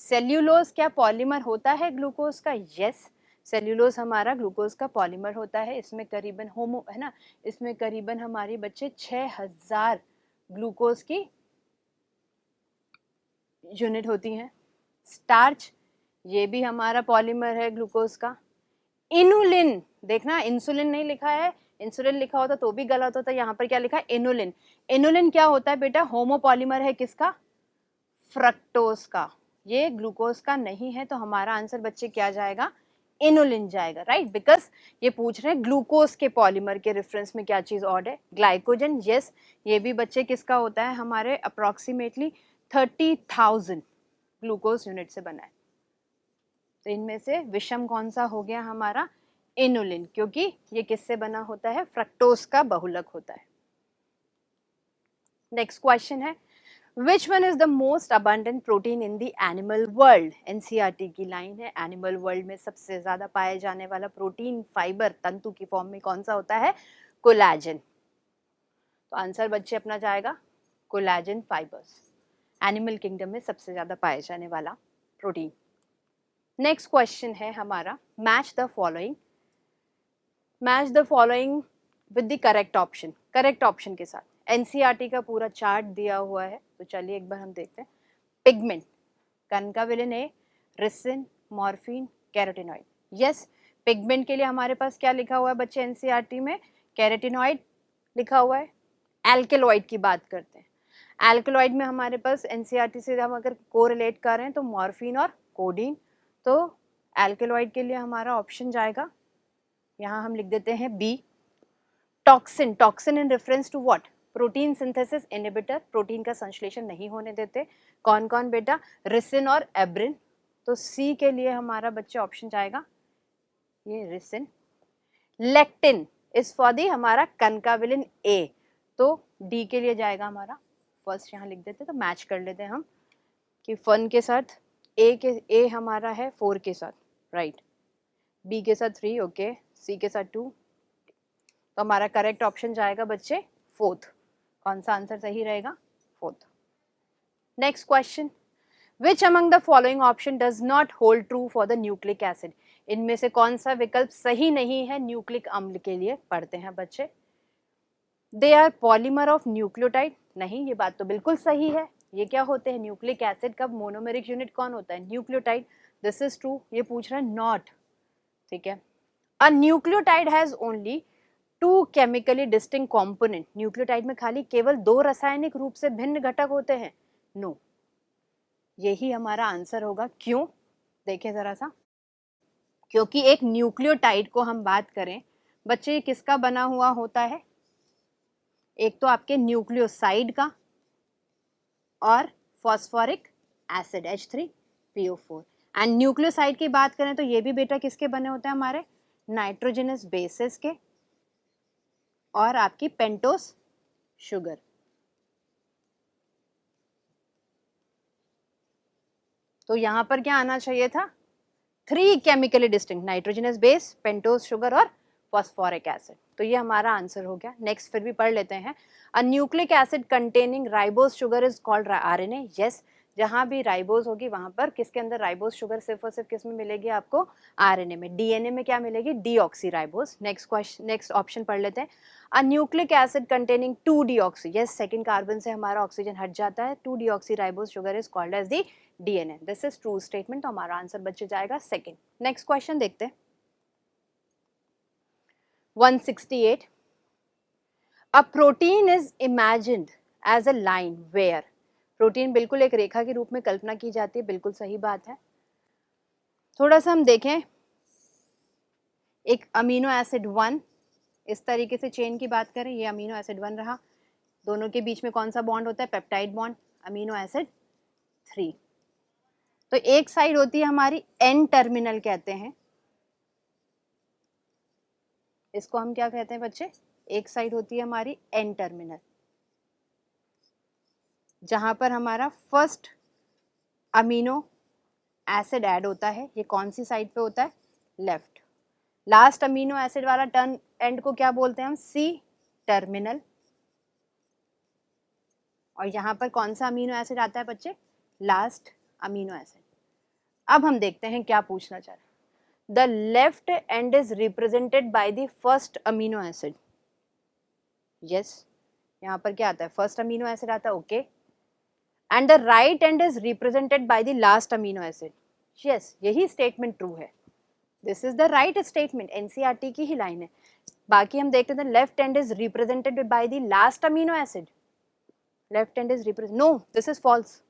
सेल्यूलोज क्या पॉलीमर होता है ग्लूकोज का, यस, सेल्यूलोज हमारा ग्लूकोज का पॉलीमर होता है. इसमें करीबन होमो है ना, इसमें करीबन हमारे बच्चे 6000 ग्लूकोज की यूनिट होती हैं। स्टार्च, ये भी हमारा पॉलीमर है ग्लूकोज का। इनुलिन, देखना इंसुलिन नहीं लिखा है, इंसुलिन लिखा होता तो भी गलत होता, यहाँ पर क्या लिखा है, इनुलिन। इनुलिन क्या होता है बेटा, होमोपॉलीमर है किसका, फ्रक्टोज का। ये ग्लूकोज का नहीं है, तो हमारा आंसर बच्चे क्या जाएगा, इनुलिन जाएगा, राइट। बिकॉज ये पूछ रहे हैं ग्लूकोज के पॉलीमर के रेफरेंस में क्या चीज ऑड है, ग्लाइकोजन। यस, ये भी बच्चे किसका होता है, हमारे अप्रोक्सीमेटली 30,000 ग्लूकोज यूनिट से बना है। तो इनमें से विषम कौन सा हो गया हमारा, इनुलिन, क्योंकि ये किससे बना होता है, फ्रक्टोज का बहुलक होता है। नेक्स्ट क्वेश्चन है, which one is the most abundant protein in the animal world. NCERT की लाइन है, एनिमल वर्ल्ड में सबसे ज्यादा पाए जाने वाला प्रोटीन फाइबर तंतु की फॉर्म में कौन सा होता है, कोलाजन। तो आंसर बच्चे अपना जाएगा कोलाजन फाइबर्स, एनिमल किंगडम में सबसे ज्यादा पाए जाने वाला प्रोटीन। नेक्स्ट क्वेश्चन है हमारा, match the following, match the following with the correct option, correct option के साथ। एनसीईआरटी का पूरा चार्ट दिया हुआ है, तो चलिए एक बार हम देखते हैं। Pigment, concanavalin A, ricin, morphine, carotenoid. Yes, pigment के लिए हमारे पास क्या लिखा हुआ है बच्चे एनसीईआरटी में, कैरोटिनॉइड लिखा हुआ है। एल्केलॉइड की बात करते हैं, एल्केलॉइड में हमारे पास एनसीईआरटी से हम अगर कोरिलेट कर रहे हैं तो मॉर्फिन और कोडीन। तो एल्केलॉइड के लिए हमारा ऑप्शन जाएगा, यहाँ हम लिख देते हैं B. Toxin, toxin in reference to what, protein synthesis inhibitor, protein का संश्लेषण नहीं होने देते। कौन कौन बेटा, रिसिन और एब्रिन। तो सी के लिए हमारा बच्चे ऑप्शन जाएगा ये ricin. Lectin is for the हमारा कनकाविलिन ए, तो डी के लिए जाएगा हमारा फर्स्ट, यहाँ लिख देते तो मैच कर लेते हैं हम कि फन के साथ ए हमारा है 4 के साथ, राइट, बी के साथ 3, ओके, सी के साथ 2। तो हमारा करेक्ट ऑप्शन जाएगा बच्चे फोर्थ। कौन सा आंसर सही रहेगा, fourth. Next question, which among the following option does not hold true for the nucleic acid. इनमें से कौन सा विकल्प सही नहीं है न्यूक्लिक अम्ल के लिए, पढ़ते हैं बच्चे। They are polymer of nucleotide, नहीं ये बात तो बिल्कुल सही है। ये क्या होते हैं, न्यूक्लिक एसिड का मोनोमेरिक यूनिट कौन होता है, न्यूक्लियोटाइड। दिस इज ट्रू, ये पूछ रहा है नॉट, ठीक है। अ nucleotide has only 2 chemically distinct component, nucleotide में खाली केवल 2 रासायनिक रूप से भिन्न घटक होते हैं, नो। यही हमारा आंसर होगा, क्यों, देखें जरा सा। क्योंकि एक न्यूक्लियोटाइड को हम बात करें बच्चे, किसका बना हुआ होता है, एक तो आपके न्यूक्लियोसाइड का और phosphoric acid H3PO4। And nucleoside की बात करें तो ये भी बेटा किसके बने होते हैं, हमारे नाइट्रोजनस बेसिस के और आपकी पेंटोस शुगर। तो यहां पर क्या आना चाहिए था, 3 chemically distinct, nitrogenous base, pentose sugar और फॉस्फोरिक एसिड। तो ये हमारा आंसर हो गया। नेक्स्ट फिर भी पढ़ लेते हैं, a nucleic acid containing ribose sugar is called RNA. Yes, जहां भी राइबोज होगी वहां पर किसके अंदर राइबोज शुगर सिर्फ और सिर्फ किस में मिलेगी आपको, आरएनए में। डीएनए में क्या मिलेगी, deoxyribose. Next question, next option पढ़ लेते हैं, a nucleic acid containing 2 deoxy. Yes, second carbon से हमारा ऑक्सीजन हट जाता है, 2 deoxyribose sugar is called as the DNA. This is true statement, तो हमारा आंसर बच्चे जाएगा सेकंड। नेक्स्ट क्वेश्चन देखते हैं, 168, a protein is imagined as a line where. Protein बिल्कुल एक रेखा के रूप में कल्पना की जाती है, बिल्कुल सही बात है। थोड़ा सा हम देखें, एक अमीनो एसिड 1, इस तरीके से चेन की बात करें, ये अमीनो एसिड 1 रहा, दोनों के बीच में कौन सा बॉन्ड होता है, पेप्टाइड बॉन्ड, अमीनो एसिड 3। तो एक साइड होती है हमारी एन टर्मिनल कहते हैं, इसको हम क्या कहते हैं बच्चे, एक साइड होती है हमारी एन टर्मिनल, जहां पर हमारा फर्स्ट अमीनो एसिड ऐड होता है। ये कौन सी साइड पे होता है, लेफ्ट। लास्ट अमीनो एसिड वाला टर्न एंड को क्या बोलते हैं हम, सी टर्मिनल। और यहाँ पर कौन सा अमीनो एसिड आता है बच्चे, लास्ट अमीनो एसिड। अब हम देखते हैं क्या पूछना चाह रहे हैं, the left end is represented by the first amino acid. Yes, यहाँ पर क्या आता है, फर्स्ट अमीनो एसिड आता है, okay. And the right end is represented by the last amino acid. Yes, यही स्टेटमेंट ट्रू है, this is the right statement, NCERT की ही लाइन है। बाकी हम देखते हैं left end is represented by the last amino acid, left end is represent, no this is false.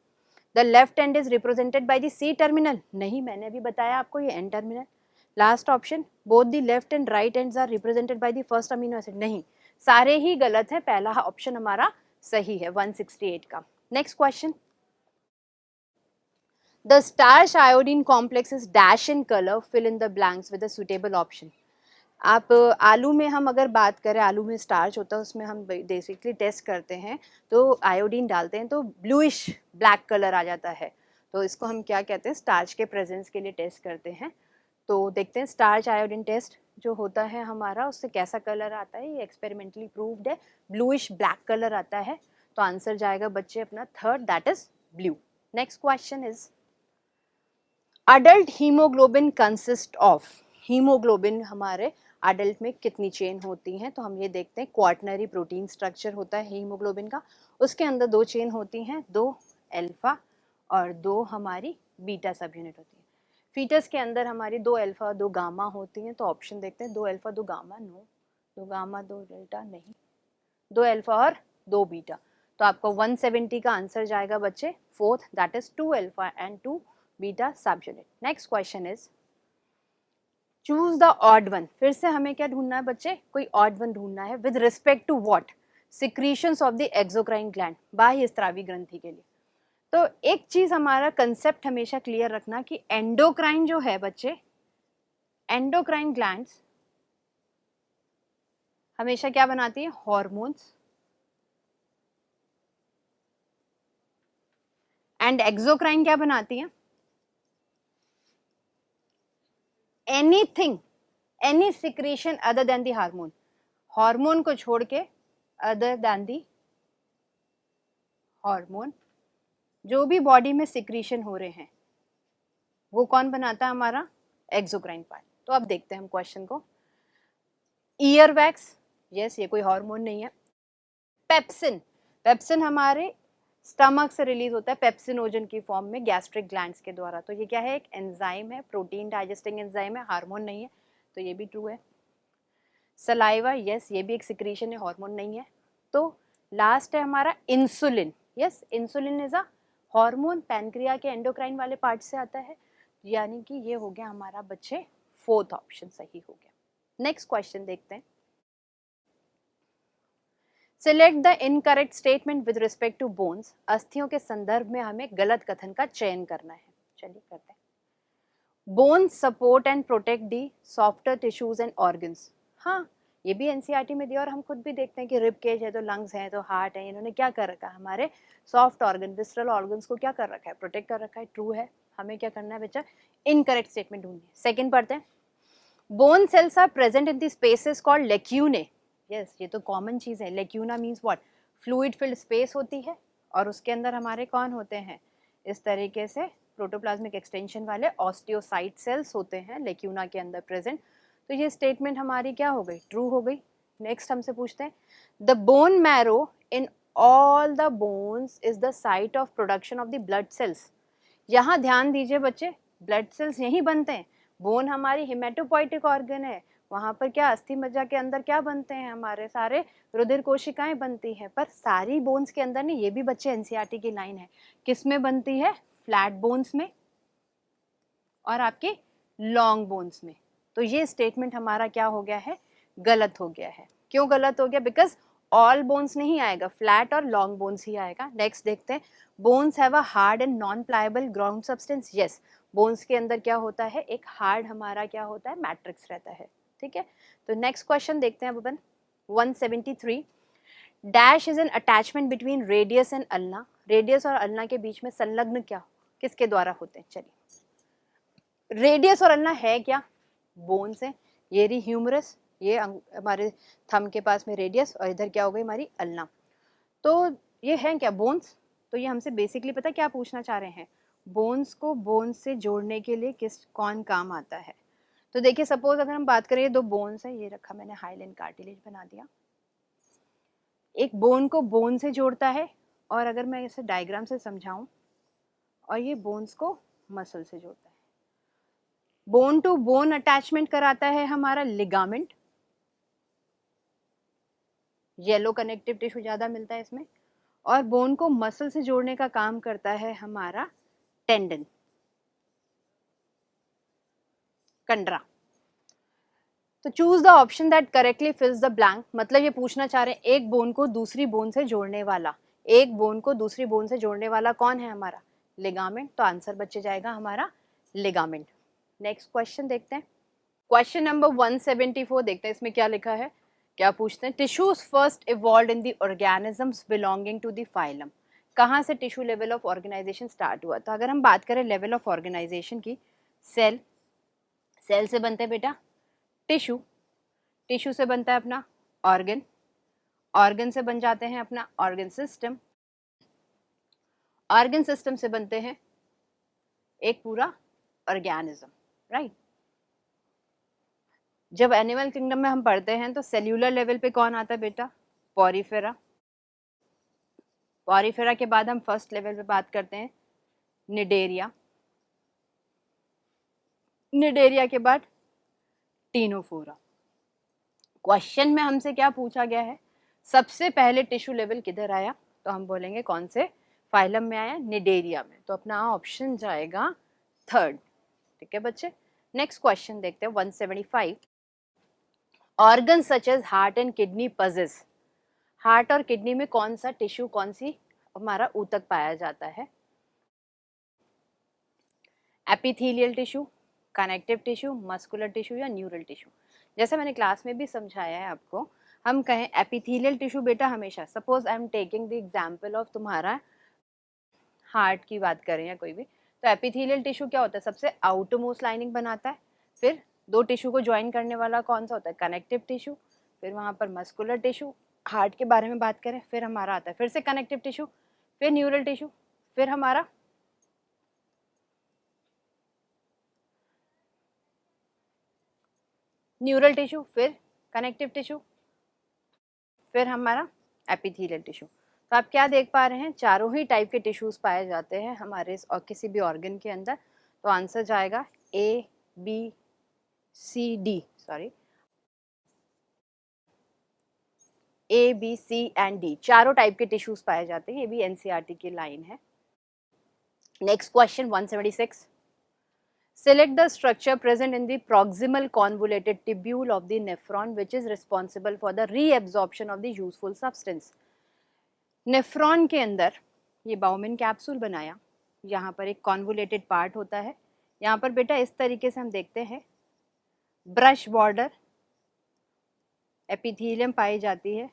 The left end is represented by the C terminal, नहीं, मैंने अभी बताया आपको ये N terminal. Last option, both the left and right ends are represented by the first amino acid, नहीं, सारे ही गलत है, पहला ऑप्शन हमारा सही है 168 का। Next question, the starch iodine complex is dash in colour, fill in the blanks with a suitable option. आप आलू में हम अगर बात करें, आलू में स्टार्च होता है, उसमें हम बेसिकली टेस्ट करते हैं तो आयोडीन डालते हैं तो ब्लूइश ब्लैक कलर आ जाता है, तो इसको हम क्या कहते हैं, स्टार्च के प्रेजेंस के लिए टेस्ट करते हैं। तो देखते हैं स्टार्च आयोडीन टेस्ट जो होता है हमारा, उससे कैसा कलर आता है, ये एक्सपेरिमेंटली प्रूव्ड है, ब्लूइश ब्लैक कलर आता है। तो आंसर जाएगा बच्चे अपना third, that is blue. Next question is, adult haemoglobin consist of, haemoglobin हमारे अडल्ट में कितनी चेन होती हैं, तो हम ये देखते हैं क्वाटनरी प्रोटीन स्ट्रक्चर होता है हीमोग्लोबिन का, उसके अंदर 2 चेन होती हैं, 2 अल्फा और 2 हमारी बीटा सब यूनिट होती है। फीटस के अंदर हमारी 2 अल्फा 2 गामा होती हैं, तो ऑप्शन देखते हैं 2 alpha 2 gamma, no, 2 gamma 2 delta, नहीं, 2 अल्फा और 2 बीटा। तो आपको 170 का आंसर जाएगा बच्चे fourth, that is 2 alpha and 2 beta सब unit. Next question is, choose the odd one, फिर से हमें क्या ढूंढना है बच्चे, कोई ऑड वन ढूंढना है with respect to what, secretions of the exocrine gland, बाह्य स्त्रावी ग्रंथि के लिए। तो एक चीज हमारा कंसेप्ट हमेशा क्लियर रखना कि एंडोक्राइन जो है बच्चे, एंडोक्राइन ग्लैंड्स हमेशा क्या बनाती है, हॉर्मोन्स, एंड एक्सोक्राइन क्या बनाती है, anything, any secretion other than the hormone, hormone को छोड़ के अदर देन दी हार्मोन, जो भी बॉडी में सिक्रीशन हो रहे हैं वो कौन बनाता है, हमारा एक्सोक्राइन पार्ट। तो अब देखते हैं हम क्वेश्चन को, ईयर वैक्स, यस ये कोई हार्मोन नहीं है। पेप्सिन, पेप्सिन हमारे स्टमक से रिलीज होता है पेप्सिनोजन की फॉर्म में गैस्ट्रिक ग्लैंड्स के द्वारा, तो ये क्या है, एक एंजाइम है, प्रोटीन डाइजेस्टिंग एंजाइम है, हार्मोन नहीं है, तो ये भी ट्रू है। सलाइवा, यस ये भी एक सिक्रीशन है, हार्मोन नहीं है। तो लास्ट है हमारा insulin, yes insulin is a hormone, pancreas के एंडोक्राइन वाले पार्ट से आता है, यानी कि ये हो गया हमारा बच्चे फोर्थ ऑप्शन सही हो गया। नेक्स्ट क्वेश्चन देखते हैं, select the incorrect statement with respect to bones, अस्थियों के संदर्भ में हमें गलत कथन का चयन करना है, चलिए करते हैं। Bones support and protect the softer tissues and organs, हाँ ये भी एनसीईआरटी में दिया और हम खुद भी देखते हैं कि रिब केज है तो लंग्स है तो हार्ट है, इन्होंने क्या कर रखा है, हमारे सॉफ्ट ऑर्गन विसरल ऑर्गन्स को क्या कर रखा है, प्रोटेक्ट कर रखा है, ट्रू है। हमें क्या करना है बच्चा, इनकरेक्ट स्टेटमेंट ढूंढनी है। सेकंड पढ़ते हैं, bone cells are present in the spaces called lacunae, yes ये तो कॉमन चीज है, lacuna means what, fluid filled space होती है और उसके अंदर हमारे कौन होते हैं, इस तरीके से प्रोटोप्लाज्मिक एक्सटेंशन वाले ऑस्टियोसाइट सेल्स होते हैं लेक्यूना के अंदर प्रेजेंट। तो ये स्टेटमेंट हमारी क्या हो गई, ट्रू हो गई। नेक्स्ट हमसे पूछते हैं, the bone marrow in all the bones is the site of production of the blood cells, यहाँ ध्यान दीजिए बच्चे, ब्लड सेल्स यही बनते हैं, बोन हमारी हिमेटोपोइटिक ऑर्गन है, वहां पर क्या अस्थि मज्जा के अंदर क्या बनते हैं, हमारे सारे रुधिर कोशिकाएं बनती हैं, पर सारी बोन्स के अंदर नहीं, ये भी बच्चे एनसीईआरटी की लाइन है, किस में बनती है, फ्लैट बोन्स में और आपके लॉन्ग बोन्स में। तो ये स्टेटमेंट हमारा क्या हो गया है, गलत हो गया है। क्यों गलत हो गया, बिकॉज ऑल बोन्स नहीं आएगा, फ्लैट और लॉन्ग बोन्स ही आएगा। नेक्स्ट देखते हैं, bones have a hard and non pliable ground substance, yes bones के अंदर क्या होता है, एक हार्ड हमारा क्या होता है, मैट्रिक्स रहता है, ठीक है। तो नेक्स्ट क्वेश्चन देखते हैं अब अपन 173, dash is an attachment between radius and ulna, radius और अल्ना के बीच में संलग्न क्या किसके द्वारा होते हैं, चलिए रेडियस और अल्ना है क्या, बोन्स है, ये रही ह्यूमरस, ये हमारे थंब के पास में रेडियस और इधर क्या हो गई हमारी अल्ना, तो ये है क्या बोन्स। तो ये हमसे बेसिकली पता क्या पूछना चाह रहे हैं, बोन्स को बोन्स से जोड़ने के लिए किस कौन काम आता है। तो देखिए सपोज अगर हम बात करें, 2 बोन्स है, ये रखा मैंने हाइलाइन कार्टिलेज बना दिया, एक बोन को बोन से जोड़ता है और अगर मैं इसे डायग्राम से समझाऊं, और ये बोन्स को मसल से जोड़ता है। बोन टू बोन अटैचमेंट कराता है हमारा लिगामेंट, येलो कनेक्टिव टिश्यू ज़्यादा मिलता है इसमें, और बोन को मसल से जोड़ने का काम करता है हमारा टेंडन, कंडरा। तो choose the option that correctly फिल्स the blank, मतलब ये पूछना चाह रहे हैं एक बोन को दूसरी बोन से जोड़ने वाला, एक बोन को दूसरी बोन से जोड़ने वाला कौन है हमारा, लिगामेंट। तो आंसर बच जाएगा हमारा लिगामेंट। नेक्स्ट क्वेश्चन देखते हैं, क्वेश्चन नंबर 174 देखते हैं इसमें क्या लिखा है, क्या पूछते हैं, tissues first evolve in the organisms belonging to the phylum. कहाँ से tissue level of organisation start हुआ। तो अगर हम बात करें लेवल ऑफ ऑर्गेनाइजेशन की, सेल, सेल से बनते हैं बेटा टिश्यू, टिश्यू से बनता है अपना ऑर्गन, ऑर्गन से बन जाते हैं अपना ऑर्गन सिस्टम, ऑर्गन सिस्टम से बनते हैं एक पूरा ऑर्गेनिज्म, राइट। जब एनिमल किंगडम में हम पढ़ते हैं तो सेल्यूलर लेवल पे कौन आता है बेटा, पॉरीफेरा, पॉरीफेरा के बाद हम फर्स्ट लेवल पे बात करते हैं निडेरिया, निडेरिया के बाद टीनोफोरा। क्वेश्चन में हमसे क्या पूछा गया है, सबसे पहले टिश्यू लेवल किधर आया, तो हम बोलेंगे कौन से फाइलम में आया, निडेरिया में। तो अपना ऑप्शन जाएगा थर्ड, ठीक है बच्चे। नेक्स्ट क्वेश्चन देखते हैं 175, organ such as heart and kidney possess, heart और किडनी में कौन सा टिश्यू, कौन सी हमारा ऊतक पाया जाता है, epithelial tissue, connective tissue, muscular tissue या न्यूरल टिश्यू। जैसे मैंने क्लास में भी समझाया है आपको, हम कहें एपिथेलियल टिश्यू बेटा हमेशा, suppose I am taking the example of तुम्हारा हार्ट की बात करें या कोई भी, तो एपिथेलियल टिश्यू क्या होता है, सबसे आउटर मोस्ट लाइनिंग बनाता है, फिर दो टिश्यू को ज्वाइन करने वाला कौन सा होता है, कनेक्टिव टिश्यू, फिर वहाँ पर मस्कुलर टिश्यू, हार्ट के बारे में बात करें फिर हमारा आता है फिर से कनेक्टिव टिश्यू, फिर न्यूरल टिश्यू, फिर हमारा न्यूरल टिश्यू, फिर कनेक्टिव टिश्यू, फिर हमारा एपिथेलियल टिश्यू। तो आप क्या देख पा रहे हैं, चारों ही टाइप के टिश्यूज पाए जाते हैं हमारे और किसी भी ऑर्गन के अंदर। तो आंसर जाएगा A B C D, sorry A B C and D, चारों टाइप के टिश्यूज पाए जाते हैं। ये भी एनसीईआरटी की लाइन है। Next question 176, select the structure present in the proximal convoluted tubule of the nephron which is responsible for the reabsorption of the useful substance। Nephron के अंदर ये बाउमिन कैप्सूल बनाया, यहाँ पर एक कॉन्वुलेटेड पार्ट होता है, यहाँ पर बेटा इस तरीके से हम देखते हैं ब्रश बॉर्डर एपिथेलियम पाई जाती है।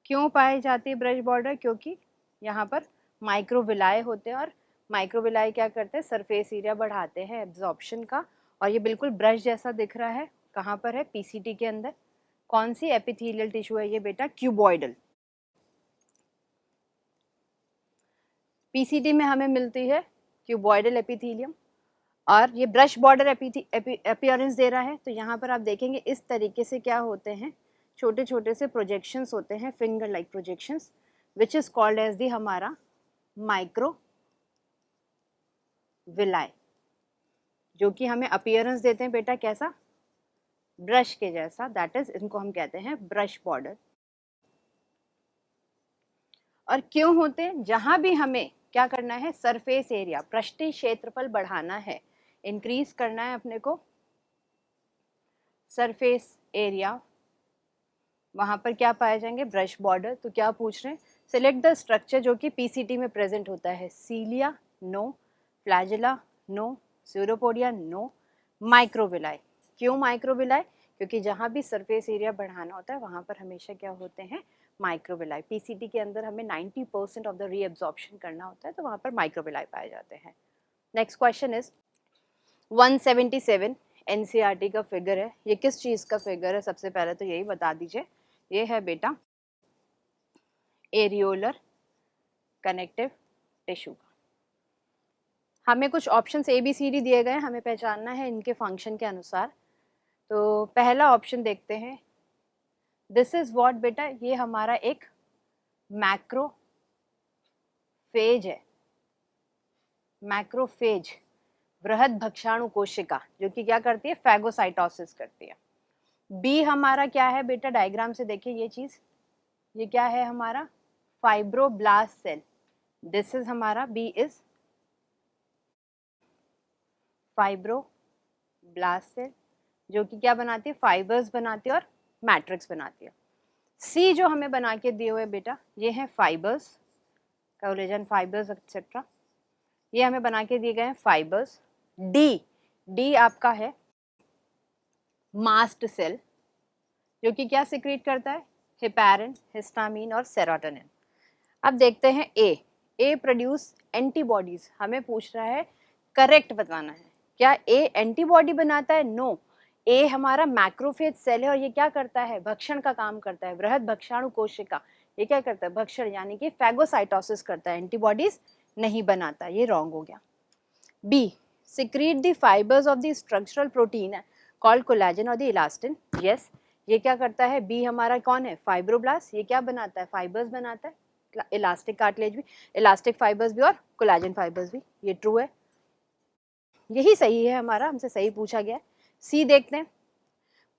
क्यों पाई जाती है ब्रश बॉर्डर, क्योंकि यहाँ पर माइक्रोविलाय होते हैं और माइक्रोविलाय क्या करते हैं, सरफेस एरिया बढ़ाते हैं एब्जॉर्प्शन का। और ये बिल्कुल ब्रश जैसा दिख रहा है, कहाँ पर है, पीसीटी के अंदर। कौन सी एपिथेलियल टिश्यू है ये बेटा, क्यूबॉइडल। पीसीटी में हमें मिलती है क्यूबॉइडल एपिथेलियम, और ये ब्रश बॉर्डर अपीयरेंस दे रहा है। तो यहाँ पर आप देखेंगे इस तरीके से क्या होते हैं, छोटे छोटे से प्रोजेक्शंस होते हैं, finger like projections, which is called as the हमारा माइक्रो विलाय, जो कि हमें अपीयरेंस देते हैं बेटा कैसा, ब्रश के जैसा। दैट इज, इनको हम कहते हैं ब्रश बॉर्डर। और क्यों होते हैं, जहां भी हमें क्या करना है, सरफेस एरिया, पृष्ठीय क्षेत्रफल बढ़ाना है, इंक्रीज करना है अपने को सरफेस एरिया, वहां पर क्या पाए जाएंगे, ब्रश बॉर्डर। तो क्या पूछ रहे हैं, सिलेक्ट द स्ट्रक्चर जो कि पीसीटी में प्रेजेंट होता है, cilia no, flagella no, pseudopodia no, microvilli. क्यों माइक्रोविलाय, क्योंकि जहाँ भी सरफेस एरिया बढ़ाना होता है वहाँ पर हमेशा क्या होते हैं, माइक्रोविलाय। पीसीटी के अंदर हमें 90% ऑफ द रीअब्जॉर्प्शन करना होता है, तो वहाँ पर माइक्रोविलाय पाए जाते हैं। नेक्स्ट क्वेश्चन इज 177, एनसीईआरटी का फिगर है। ये किस चीज़ का फिगर है, सबसे पहले तो यही बता दीजिए। ये है बेटा एरियोलर कनेक्टिव टिश्यू का। हमें कुछ option A B C D दिए गए हैं, हमें पहचानना है इनके फंक्शन के अनुसार। तो पहला ऑप्शन देखते हैं, दिस इज व्हाट बेटा, ये हमारा एक मैक्रो फेज है, मैक्रोफेज, बृहद भक्षाणु कोशिका, जो कि क्या करती है, फैगोसाइटोसिस करती है। बी हमारा क्या है बेटा, डायग्राम से देखिए ये चीज, ये क्या है हमारा, फाइब्रोब्लास्ट सेल। दिस इज हमारा, बी इज फाइब्रोब्लास्ट सेल, जो कि क्या बनाती है, फाइबर्स बनाती है और मैट्रिक्स बनाती है। सी जो हमें बना के दिए हुए बेटा, ये है फाइबर्स, कोलेजन फाइबर्स एक्सेट्रा, ये हमें बना के दिए गए हैं फाइबर्स। डी, डी आपका है मास्ट सेल, जो कि क्या सिक्रीट करता है, हेपेरिन, हिस्टामिन और सेरोटोनिन। अब देखते हैं ए, ए प्रोड्यूस एंटीबॉडीज, हमें पूछ रहा है करेक्ट बताना है, क्या ए एंटीबॉडी बनाता है, नो, ए हमारा मैक्रोफेज सेल है और ये क्या करता है, भक्षण का काम करता है, बृहद भक्षाणु कोशिका, ये क्या करता है, भक्षण यानी कि फैगोसाइटोसिस करता है, एंटीबॉडीज नहीं बनाता, ये रॉन्ग हो गया। B, secrete the fibers of the structural protein called collagen or the elastin, yes, ये क्या करता है, बी हमारा कौन है, फाइब्रोब्लास्ट, ये क्या बनाता है, फाइबर्स बनाता है, इलास्टिक कार्टिलेज भी, इलास्टिक फाइबर्स भी और कोलाजन फाइबर्स भी, ये ट्रू है, यही सही है हमारा, हमसे सही पूछा गया है। सी देखते हैं,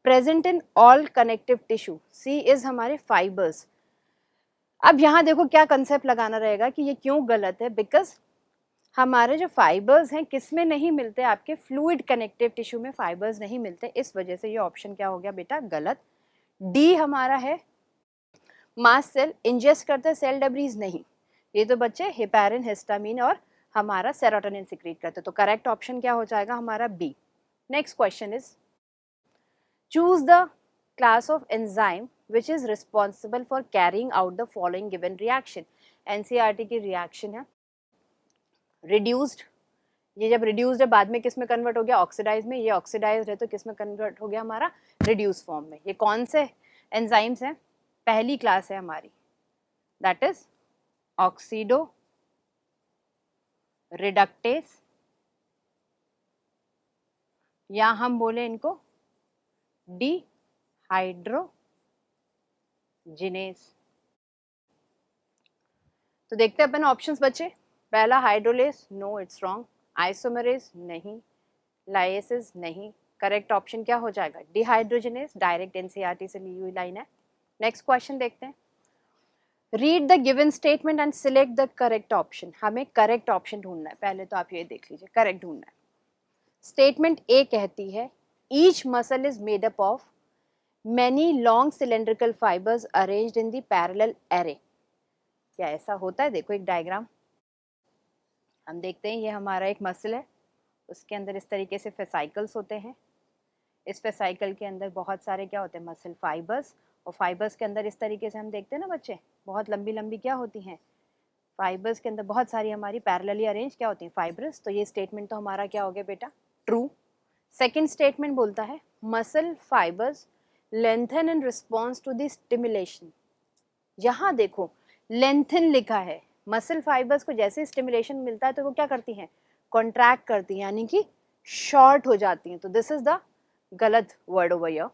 present in all connective tissue, C is हमारे फाइबर्स। अब यहाँ देखो क्या कंसेप्ट लगाना रहेगा कि ये क्यों गलत है, बिकॉज हमारे जो फाइबर्स हैं किस में नहीं मिलते, आपके फ्लूइड कनेक्टिव टिश्यू में फाइबर्स नहीं मिलते, इस वजह से ये ऑप्शन क्या हो गया बेटा, गलत। डी हमारा है मास्ट सेल, इंजेस्ट करते सेल डेब्रीज, नहीं, ये तो बच्चे हेपेरिन, हिस्टामिन और हमारा सेरोटोनिन सिक्रीट करते, तो करेक्ट ऑप्शन क्या हो जाएगा हमारा B. Next question is, choose the class of enzyme which is responsible for carrying out the following given reaction. NCERT की रिएक्शन है रिड्यूस्ड, ये जब रिड्यूस्ड है बाद में किस में कन्वर्ट हो गया, ऑक्सीडाइज में, ये ऑक्सीडाइज्ड है तो किस में कन्वर्ट हो गया हमारा, रिड्यूस फॉर्म में। ये कौन से एंजाइम्स हैं, पहली क्लास है हमारी, दैट इज ऑक्सीडो रिडक्टेस, या हम बोले इनको डिहाइड्रोजिनेस। तो देखते हैं अपन ऑप्शंस बचे, पहला hydrolase, no it's wrong, isomerase नहीं, लाइएसिस नहीं, करेक्ट ऑप्शन क्या हो जाएगा, डिहाइड्रोजिनेस, डायरेक्ट एनसीईआरटी से ली हुई लाइन है। नेक्स्ट क्वेश्चन देखते हैं, read the given statement and select the correct option, हमें करेक्ट ऑप्शन ढूंढना है, पहले तो आप ये देख लीजिए, करेक्ट ढूंढना है। स्टेटमेंट ए कहती है each muscle is made up of many long cylindrical fibres arranged in the parallel array, क्या ऐसा होता है, देखो एक डायग्राम हम देखते हैं, ये हमारा एक मसल है, उसके अंदर इस तरीके से फेसाइकल्स होते हैं, इस फेसाइकल के अंदर बहुत सारे क्या होते हैं, मसल फाइबर्स, और फाइबर्स के अंदर इस तरीके से हम देखते हैं ना बच्चे, बहुत लंबी लंबी क्या होती हैं, फाइबर्स के अंदर बहुत सारी हमारी पैरेलली अरेंज क्या होती हैं, फाइबर्स। तो ये स्टेटमेंट तो हमारा क्या हो गया बेटा, ट्रू। सेकेंड स्टेटमेंट बोलता है muscle fibres lengthen in response to the stimulation, यहाँ देखो लेंथन लिखा है, मसल फाइबर्स को जैसे स्टिमुलेशन मिलता है तो वो क्या करती हैं, कॉन्ट्रैक्ट करती हैं, यानी कि शॉर्ट हो जाती हैं, तो दिस इज द गलत वर्ड ओवर हियर,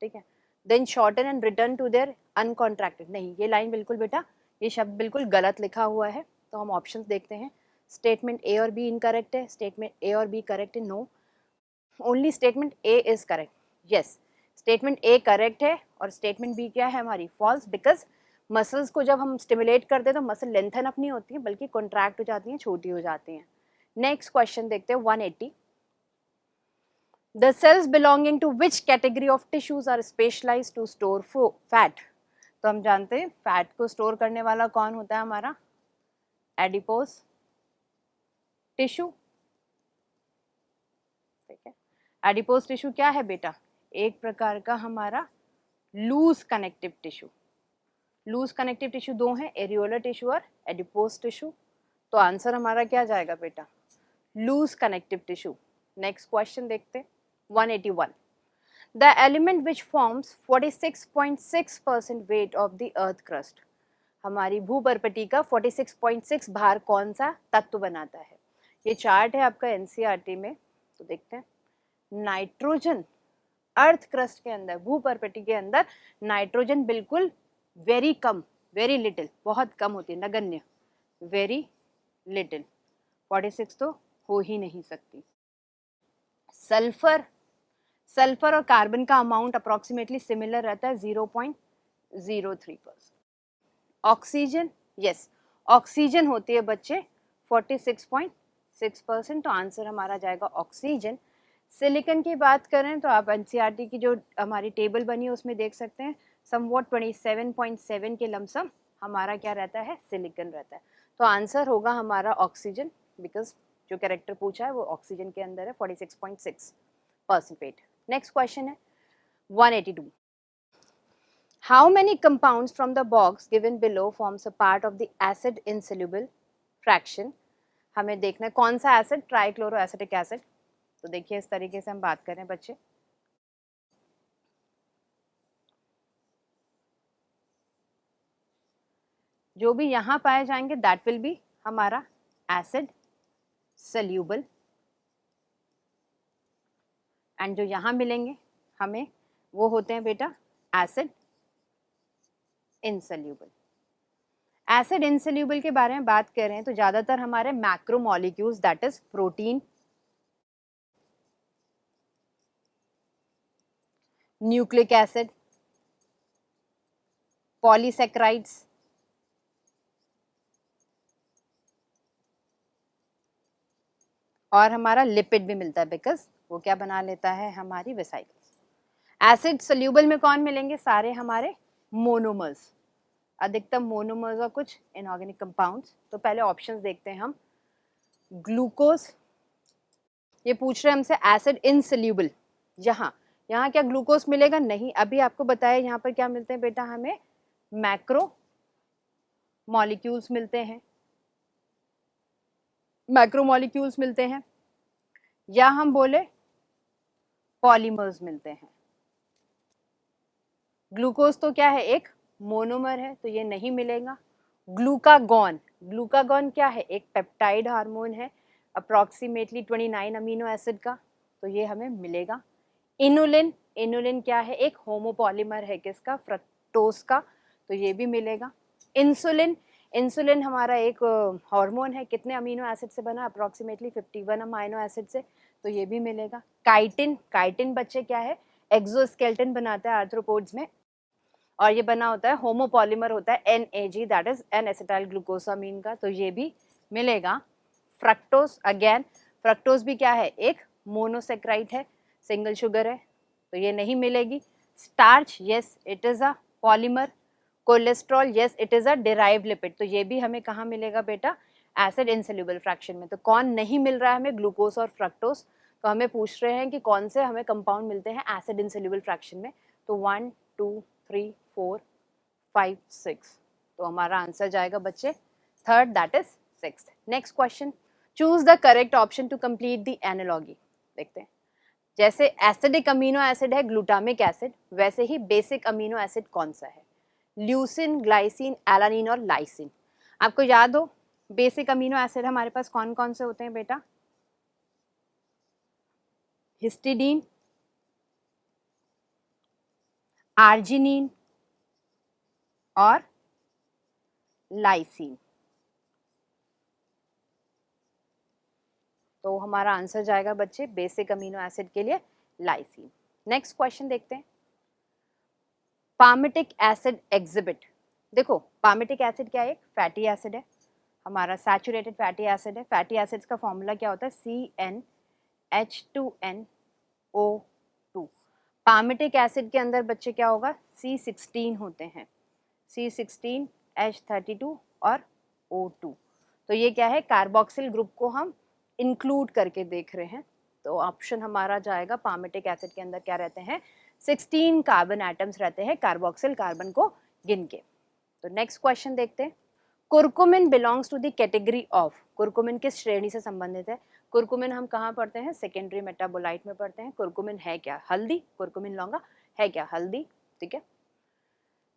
ठीक है। Then shorten and return to their uncontracted, नहीं, ये लाइन बिल्कुल बेटा, ये शब्द बिल्कुल गलत लिखा हुआ है, तो हम ऑप्शंस देखते हैं, स्टेटमेंट ए और बी इनकरेक्ट है, स्टेटमेंट ए और बी करेक्ट है, no, only statement A is correct, yes, statement A correct है और स्टेटमेंट बी क्या है हमारी, फॉल्स, बिकॉज मसल्स को जब हम स्टिमुलेट करते हैं तो मसल लेंथन अपनी होती है, बल्कि कॉन्ट्रैक्ट हो जाती हैं, छोटी हो जाती हैं। नेक्स्ट क्वेश्चन देखते हैं 180, the cells belonging to which category of tissues are specialised to store fat, तो हम जानते हैं फैट को स्टोर करने वाला कौन होता है हमारा, एडिपोज टिश्यू, ठीक है। एडिपोज टिश्यू क्या है बेटा, एक प्रकार का हमारा loose connective tissue, loose connective tissue दो हैं, एरियोलर टिश्यू और एडिपोज टिश्यू, तो आंसर हमारा क्या जाएगा बेटा, loose connective tissue. Next question देखते हैं 181, the element which forms 46.6% weight of the earth crust, हमारी भूपर्पटी का 46.6 भार कौन सा तत्व बनाता है, ये चार्ट है आपका एनसीईआरटी में, तो देखते हैं, नाइट्रोजन, अर्थ क्रस्ट के अंदर, भूपर्पटी के अंदर नाइट्रोजन बिल्कुल वेरी कम, वेरी लिटिल, बहुत कम होती है, नगण्य, वेरी लिटिल, 46 तो हो ही नहीं सकती। सल्फर, सल्फर और कार्बन का अमाउंट अप्रोक्सीमेटली सिमिलर रहता है 0.03%। ऑक्सीजन, यस ऑक्सीजन होती है बच्चे 46.6%, तो आंसर हमारा जाएगा ऑक्सीजन। सिलिकॉन की बात करें तो आप एनसीईआरटी की जो हमारी टेबल बनी है उसमें देख सकते हैं, समवॉट 27.7 के लमसम हमारा क्या रहता है, सिलिकॉन रहता है। तो आंसर होगा हमारा ऑक्सीजन, बिकॉज जो कैरेक्टर पूछा है वो ऑक्सीजन के अंदर है 46.6%। नेक्स्ट क्वेश्चन है 182, how many compounds from the box given below forms a part of the acid insoluble fraction। हमें देखना है कौन सा एसिड, ट्राइक्लोरोएसिटिक एसिड। तो देखिए इस तरीके से हम बात करें बच्चे, जो भी यहाँ पाए जाएंगे दैट विल बी हमारा एसिड सल्यूबल, एंड जो यहाँ मिलेंगे हमें वो होते हैं बेटा एसिड इनसल्यूबल। एसिड इनसल्यूबल के बारे में बात कर रहे हैं तो ज्यादातर हमारे macromolecules that is protein, nucleic acid, polysaccharides, और हमारा लिपिड भी मिलता है बिकॉज वो क्या बना लेता है, हमारी वेसाइकल्स। एसिड सोल्यूबल में कौन मिलेंगे, सारे हमारे मोनोमर्स, अधिकतम मोनोमर्स और कुछ इनऑर्गेनिक कंपाउंड्स। तो पहले ऑप्शंस देखते हैं हम। ग्लूकोज, ये पूछ रहे हैं हमसे एसिड इनसोल्यूबल, यहाँ यहाँ क्या ग्लूकोज मिलेगा, नहीं, अभी आपको बताया यहाँ पर क्या मिलते हैं बेटा, हमें मैक्रो मॉलिक्यूल्स मिलते हैं, मैक्रोमोलिक्यूल्स मिलते हैं, या हम बोले पॉलीमर्स मिलते हैं। ग्लूकोज तो क्या है, एक मोनोमर है, तो ये नहीं मिलेगा। ग्लूकागॉन, ग्लूकागॉन क्या है, एक पेप्टाइड हार्मोन है अप्रॉक्सीमेटली 29 अमीनो एसिड का, तो ये हमें मिलेगा। इनुलिन, इनुलिन क्या है, एक होमोपॉलीमर है किसका, फ्रक्टोज का, तो ये भी मिलेगा। इंसुलिन, इंसुलिन हमारा एक हार्मोन है, कितने अमीनो एसिड से बना, अप्रॉक्सीमेटली 51 अमीनो एसिड से, तो ये भी मिलेगा। काइटिन, काइटिन बच्चे क्या है, एक्सोस्केलेटन बनाता है आर्थ्रोपोड्स में, और ये बना होता है होमोपॉलीमर होता है NAG that is an acetyl glucosamine का, तो ये भी मिलेगा। फ्रक्टोज, अगेन फ्रक्टोज भी क्या है, एक मोनोसेक्राइड है, सिंगल शुगर है, तो ये नहीं मिलेगी। Starch, yes it is a polymer. Cholesterol, yes it is a derived lipid, तो ये भी हमें कहाँ मिलेगा बेटा, एसिड इनसोल्यूबल फ्रैक्शन में। तो कौन नहीं मिल रहा है हमें, ग्लूकोज और फ्रक्टोज। तो हमें पूछ रहे हैं कि कौन से हमें कंपाउंड मिलते हैं एसिड इनसोल्यूबल फ्रैक्शन में, तो 1 2 3 4 5 6, तो हमारा आंसर जाएगा बच्चे third that is 6। Next question, choose the correct option to complete the analogy. देखते हैं, जैसे एसिडिक अमीनो एसिड है ग्लूटामिक एसिड, वैसे ही बेसिक अमीनो एसिड कौन सा है, ल्यूसिन, ग्लाइसिन, एलानिन और लाइसिन। आपको याद हो बेसिक अमीनो एसिड हमारे पास कौन कौन से होते हैं बेटा, हिस्टिडीन, आर्जिनिन और लाइसिन। तो हमारा आंसर जाएगा बच्चे बेसिक अमीनो एसिड के लिए लाइसिन। नेक्स्ट क्वेश्चन देखते हैं, पामिटिक एसिड एग्जिबिट। देखो पामिटिक एसिड क्या है, एक फैटी एसिड है, हमारा सैचुरेटेड फैटी एसिड है। फैटी एसिड्स का फॉर्मूला क्या होता है, CnH2nO2। पामिटिक एसिड के अंदर बच्चे क्या होगा, C16 होते हैं, C16 H32 और O2। तो ये क्या है, कार्बोक्सिल ग्रुप को हम इंक्लूड करके देख रहे हैं, तो ऑप्शन हमारा जाएगा पामिटिक एसिड के अंदर क्या रहते हैं, 16 कार्बन एटम्स रहते हैं कार्बोक्सिल कार्बन को गिन के। तो नेक्स्ट क्वेश्चन देखते हैं, curcumin belongs to the category of, curcumin किस श्रेणी से संबंधित है। कुरकुमिन हम कहाँ पढ़ते हैं, सेकेंडरी मेटाबोलाइट में पढ़ते हैं। कुरकुमिन है क्या, हल्दी, कुरकुमिन लौंगा है क्या, हल्दी, ठीक है।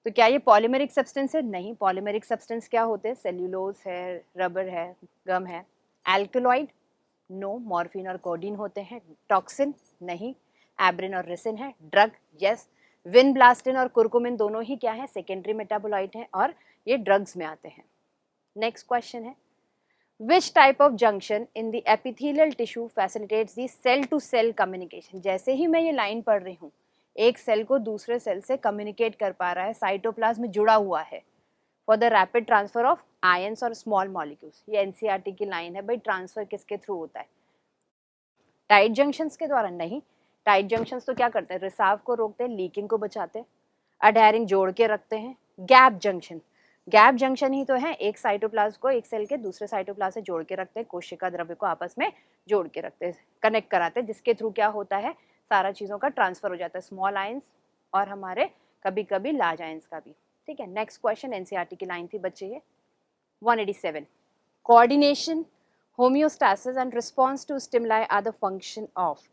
तो क्या ये पॉलीमेरिक सब्सटेंस है, नहीं, पॉलीमेरिक सब्सटेंस क्या होते हैं, सेल्यूलोज है, रबर है, गम है। एल्कलॉइड, नो, मॉर्फिन और कोडीन होते हैं। टॉक्सिन, नहीं। एब्रिन और रिसिन है। ड्रग, यस, विनब्लास्टिन और कुरकुमिन दोनों ही क्या है, सेकेंडरी मेटाबोलाइट हैं और ये ड्रग्स में आते हैं। नेक्स्ट क्वेश्चन है, which type of junction in the epithelial tissue facilitates the cell to cell communication. जैसे ही मैं ये लाइन पढ़ रही हूँ, एक सेल को दूसरे सेल से कम्युनिकेट कर पा रहा है, साइटोप्लाज्म जुड़ा हुआ है for the rapid transfer of ions और स्मॉल मॉलिक्यूल्स। ये एनसीईआरटी की लाइन है भाई। ट्रांसफर किसके थ्रू होता है? टाइट जंक्शंस के द्वारा नहीं। टाइट जंक्शंस तो क्या करते हैं? रिसाव को रोकते हैं, लीकिंग को बचाते हैं, अडहेरिंग जोड़ के रखते हैं। गैप जंक्शन, गैप जंक्शन ही तो है, एक साइटोप्लाज्म को एक सेल के दूसरे साइटोप्लाज्म से जोड़ के रखते हैं, कोशिका द्रव्य को आपस में जोड़ के रखते हैं, कनेक्ट कराते हैं, जिसके थ्रू क्या होता है, सारा चीज़ों का ट्रांसफर हो जाता है, स्मॉल आयंस और हमारे कभी कभी लार्ज आयंस का भी। ठीक है, नेक्स्ट क्वेश्चन एनसीईआरटी की लाइन थी बच्चे ये 187, coordination, homeostasis and response to stimuli are the function of.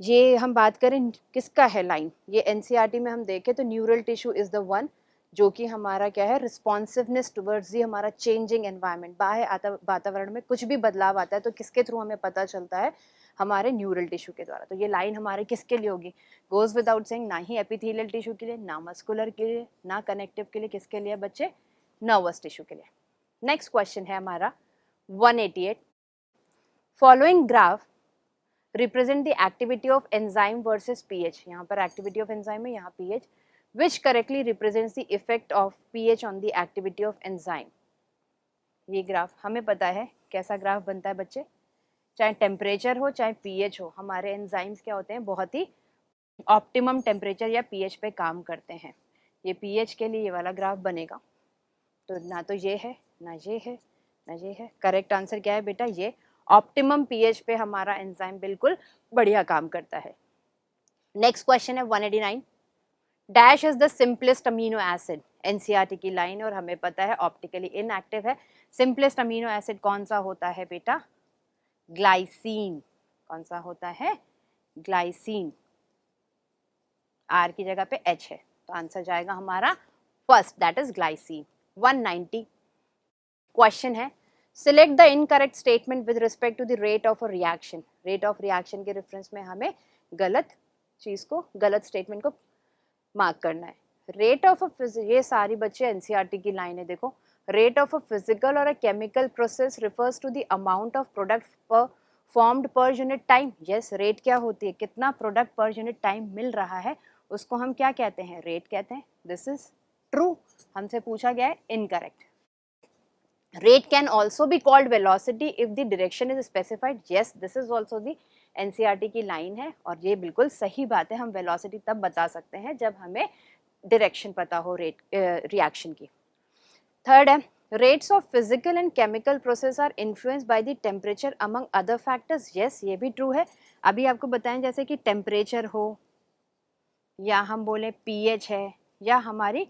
ये हम बात करें किसका है लाइन, ये एनसीईआरटी में हम देखें तो neural tissue is the one जो कि हमारा क्या है, रिस्पॉन्सिवनेस टुवर्ड्स दी हमारा चेंजिंग एनवायरनमेंट, बाहर वातावरण में कुछ भी बदलाव आता है तो किसके थ्रू हमें पता चलता है, हमारे न्यूरल टिश्यू के द्वारा। तो ये लाइन हमारे किसके लिए होगी? गोज विदाउट सेइंग, ना ही एपिथेलियल टिश्यू के लिए, ना मस्कुलर के लिए, ना कनेक्टिव के लिए, किसके लिए बच्चे? नर्वस टिश्यू के लिए। नेक्स्ट क्वेश्चन है हमारा 188, following graph represent the activity of enzyme versus pH. यहाँ पर एक्टिविटी ऑफ एंजाइम है, यहाँ pH, which correctly represents the effect of pH on the activity of enzyme। ये ग्राफ हमें पता है कैसा ग्राफ बनता है बच्चे, चाहे टेम्परेचर हो चाहे पीएच हो, हमारे एंजाइम्स क्या होते हैं, बहुत ही ऑप्टिमम टेम्परेचर या पीएच पे काम करते हैं। ये पीएच के लिए ये वाला ग्राफ बनेगा, तो ना तो ये है, ना ये है, ना ये है। करेक्ट आंसर क्या है बेटा? ये ऑप्टिमम पीएच पे हमारा एंजाइम बिल्कुल बढ़िया काम करता है। नेक्स्ट क्वेश्चन है 189, dash is the simplest amino acid. NCERT की लाइन और हमें पता है ऑप्टिकली इनएक्टिव है। सिंपलेस्ट अमीनो एसिड कौन सा होता है बेटा? ग्लाइसिन। कौन सा होता है? ग्लाइसिन। आर की जगह पे एच है, तो आंसर जाएगा हमारा first, that is glycine. 190 question है, select the incorrect statement with respect to the rate of a reaction. Rate of reaction के रेफरेंस में हमें गलत चीज को, गलत स्टेटमेंट को मार्क करना है। रेट ऑफ अ, ये सारी बच्चे एनसीईआरटी की लाइन है, देखो। रेट ऑफ अ फिजिकल और a chemical process refers to the amount of product per formed per unit time. Yes, rate क्या होती है? कितना प्रोडक्ट पर यूनिट टाइम मिल रहा है, उसको हम क्या कहते हैं? रेट कहते हैं। दिस इज ट्रू, हमसे पूछा गया है incorrect. Rate can also be called velocity if the direction is specified. Yes, this is also the NCERT की लाइन है और ये बिल्कुल सही बात है। हम वेलोसिटी तब बता सकते हैं जब हमें डायरेक्शन पता हो रेट रिएक्शन की। थर्ड है, rates of physical and chemical process are influenced by the temperature among other factors. Yes, ये भी ट्रू है। अभी आपको बताएं जैसे कि टेम्परेचर हो, या हम बोले पीएच है, या हमारी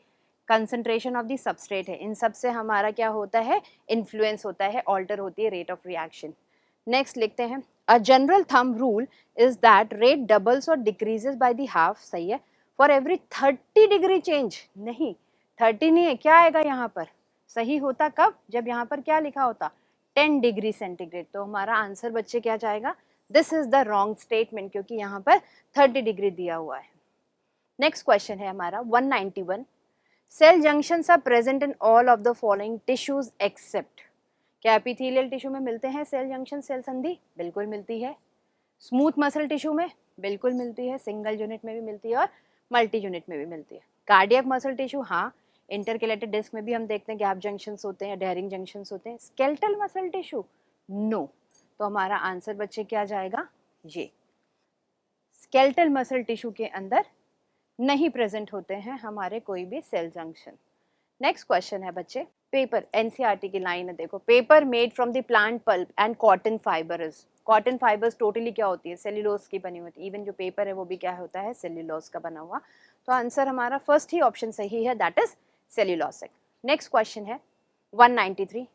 कंसंट्रेशन ऑफ द सबस्ट्रेट है, इन सब से हमारा क्या होता है? इन्फ्लुएंस होता है, ऑल्टर होती है रेट ऑफ रिएक्शन। नेक्स्ट लिखते हैं, a general thumb rule is that rate doubles और डिक्रीजेस बाय द हाफ। सही है। फॉर एवरी 30 डिग्री चेंज, नहीं 30 नहीं है, क्या आएगा यहाँ पर? सही होता कब? जब यहाँ पर क्या लिखा होता? 10 डिग्री सेंटीग्रेड। तो हमारा आंसर बच्चे क्या जाएगा? This is the wrong statement, क्योंकि यहाँ पर 30 डिग्री दिया हुआ है। नेक्स्ट क्वेश्चन है हमारा 191, cell junctions are present in all of the following tissues except. क्या एपिथेलियल टिश्यू में मिलते हैं सेल जंक्शन, सेल संधि? बिल्कुल मिलती है। स्मूथ मसल टिश्यू में? बिल्कुल मिलती है। सिंगल यूनिट में भी मिलती है और मल्टी यूनिट में भी मिलती है। कार्डियक मसल टिश्यू, हाँ। इंटरकेलेटेड डिस्क में भी हम देखते हैं गैप जंक्शंस होते हैं, अडहेरिंग जंक्शंस होते हैं। Skeletal muscle tissue, no. तो हमारा आंसर बच्चे क्या जाएगा? ये स्केलेटल मसल टिश्यू के अंदर नहीं प्रेजेंट होते हैं हमारे कोई भी सेल जंक्शन। नेक्स्ट क्वेश्चन है बच्चे, पेपर। एनसीईआरटी की लाइन है, देखो। Paper made from the plant pulp and cotton fibres. Cotton fibres totally क्या होती है? सेल्यूलोज की बनी होती है। इवन जो पेपर है वो भी क्या होता है? सेल्यूलोज का बना हुआ। तो आंसर हमारा फर्स्ट ही ऑप्शन सही है, that is cellulosic. Next question है 193,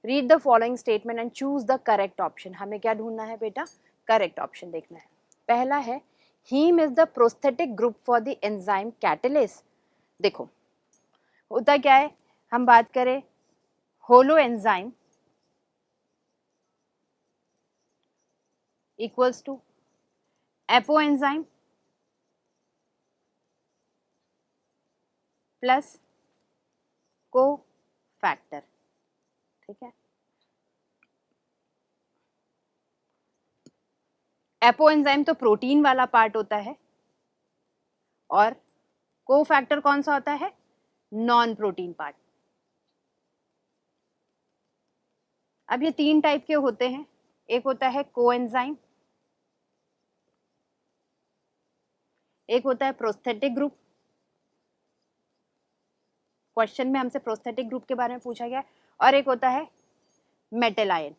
read the following statement and choose the correct option. हमें क्या ढूंढना है बेटा? करेक्ट ऑप्शन देखना है। पहला है, heme is the prosthetic group for the enzyme catalase. देखो होता क्या है, हम बात करें holoenzyme equals to apoenzyme plus cofactor. ठीक है। एपो एंजाइम तो प्रोटीन वाला पार्ट होता है और कोफैक्टर कौन सा होता है, नॉन प्रोटीन पार्ट। अब ये 3 टाइप के होते हैं, एक होता है कोएंजाइम, एक होता है प्रोस्थेटिक ग्रुप, क्वेश्चन में हमसे प्रोस्थेटिक ग्रुप के बारे में पूछा गया, और एक होता है मेटल आयन।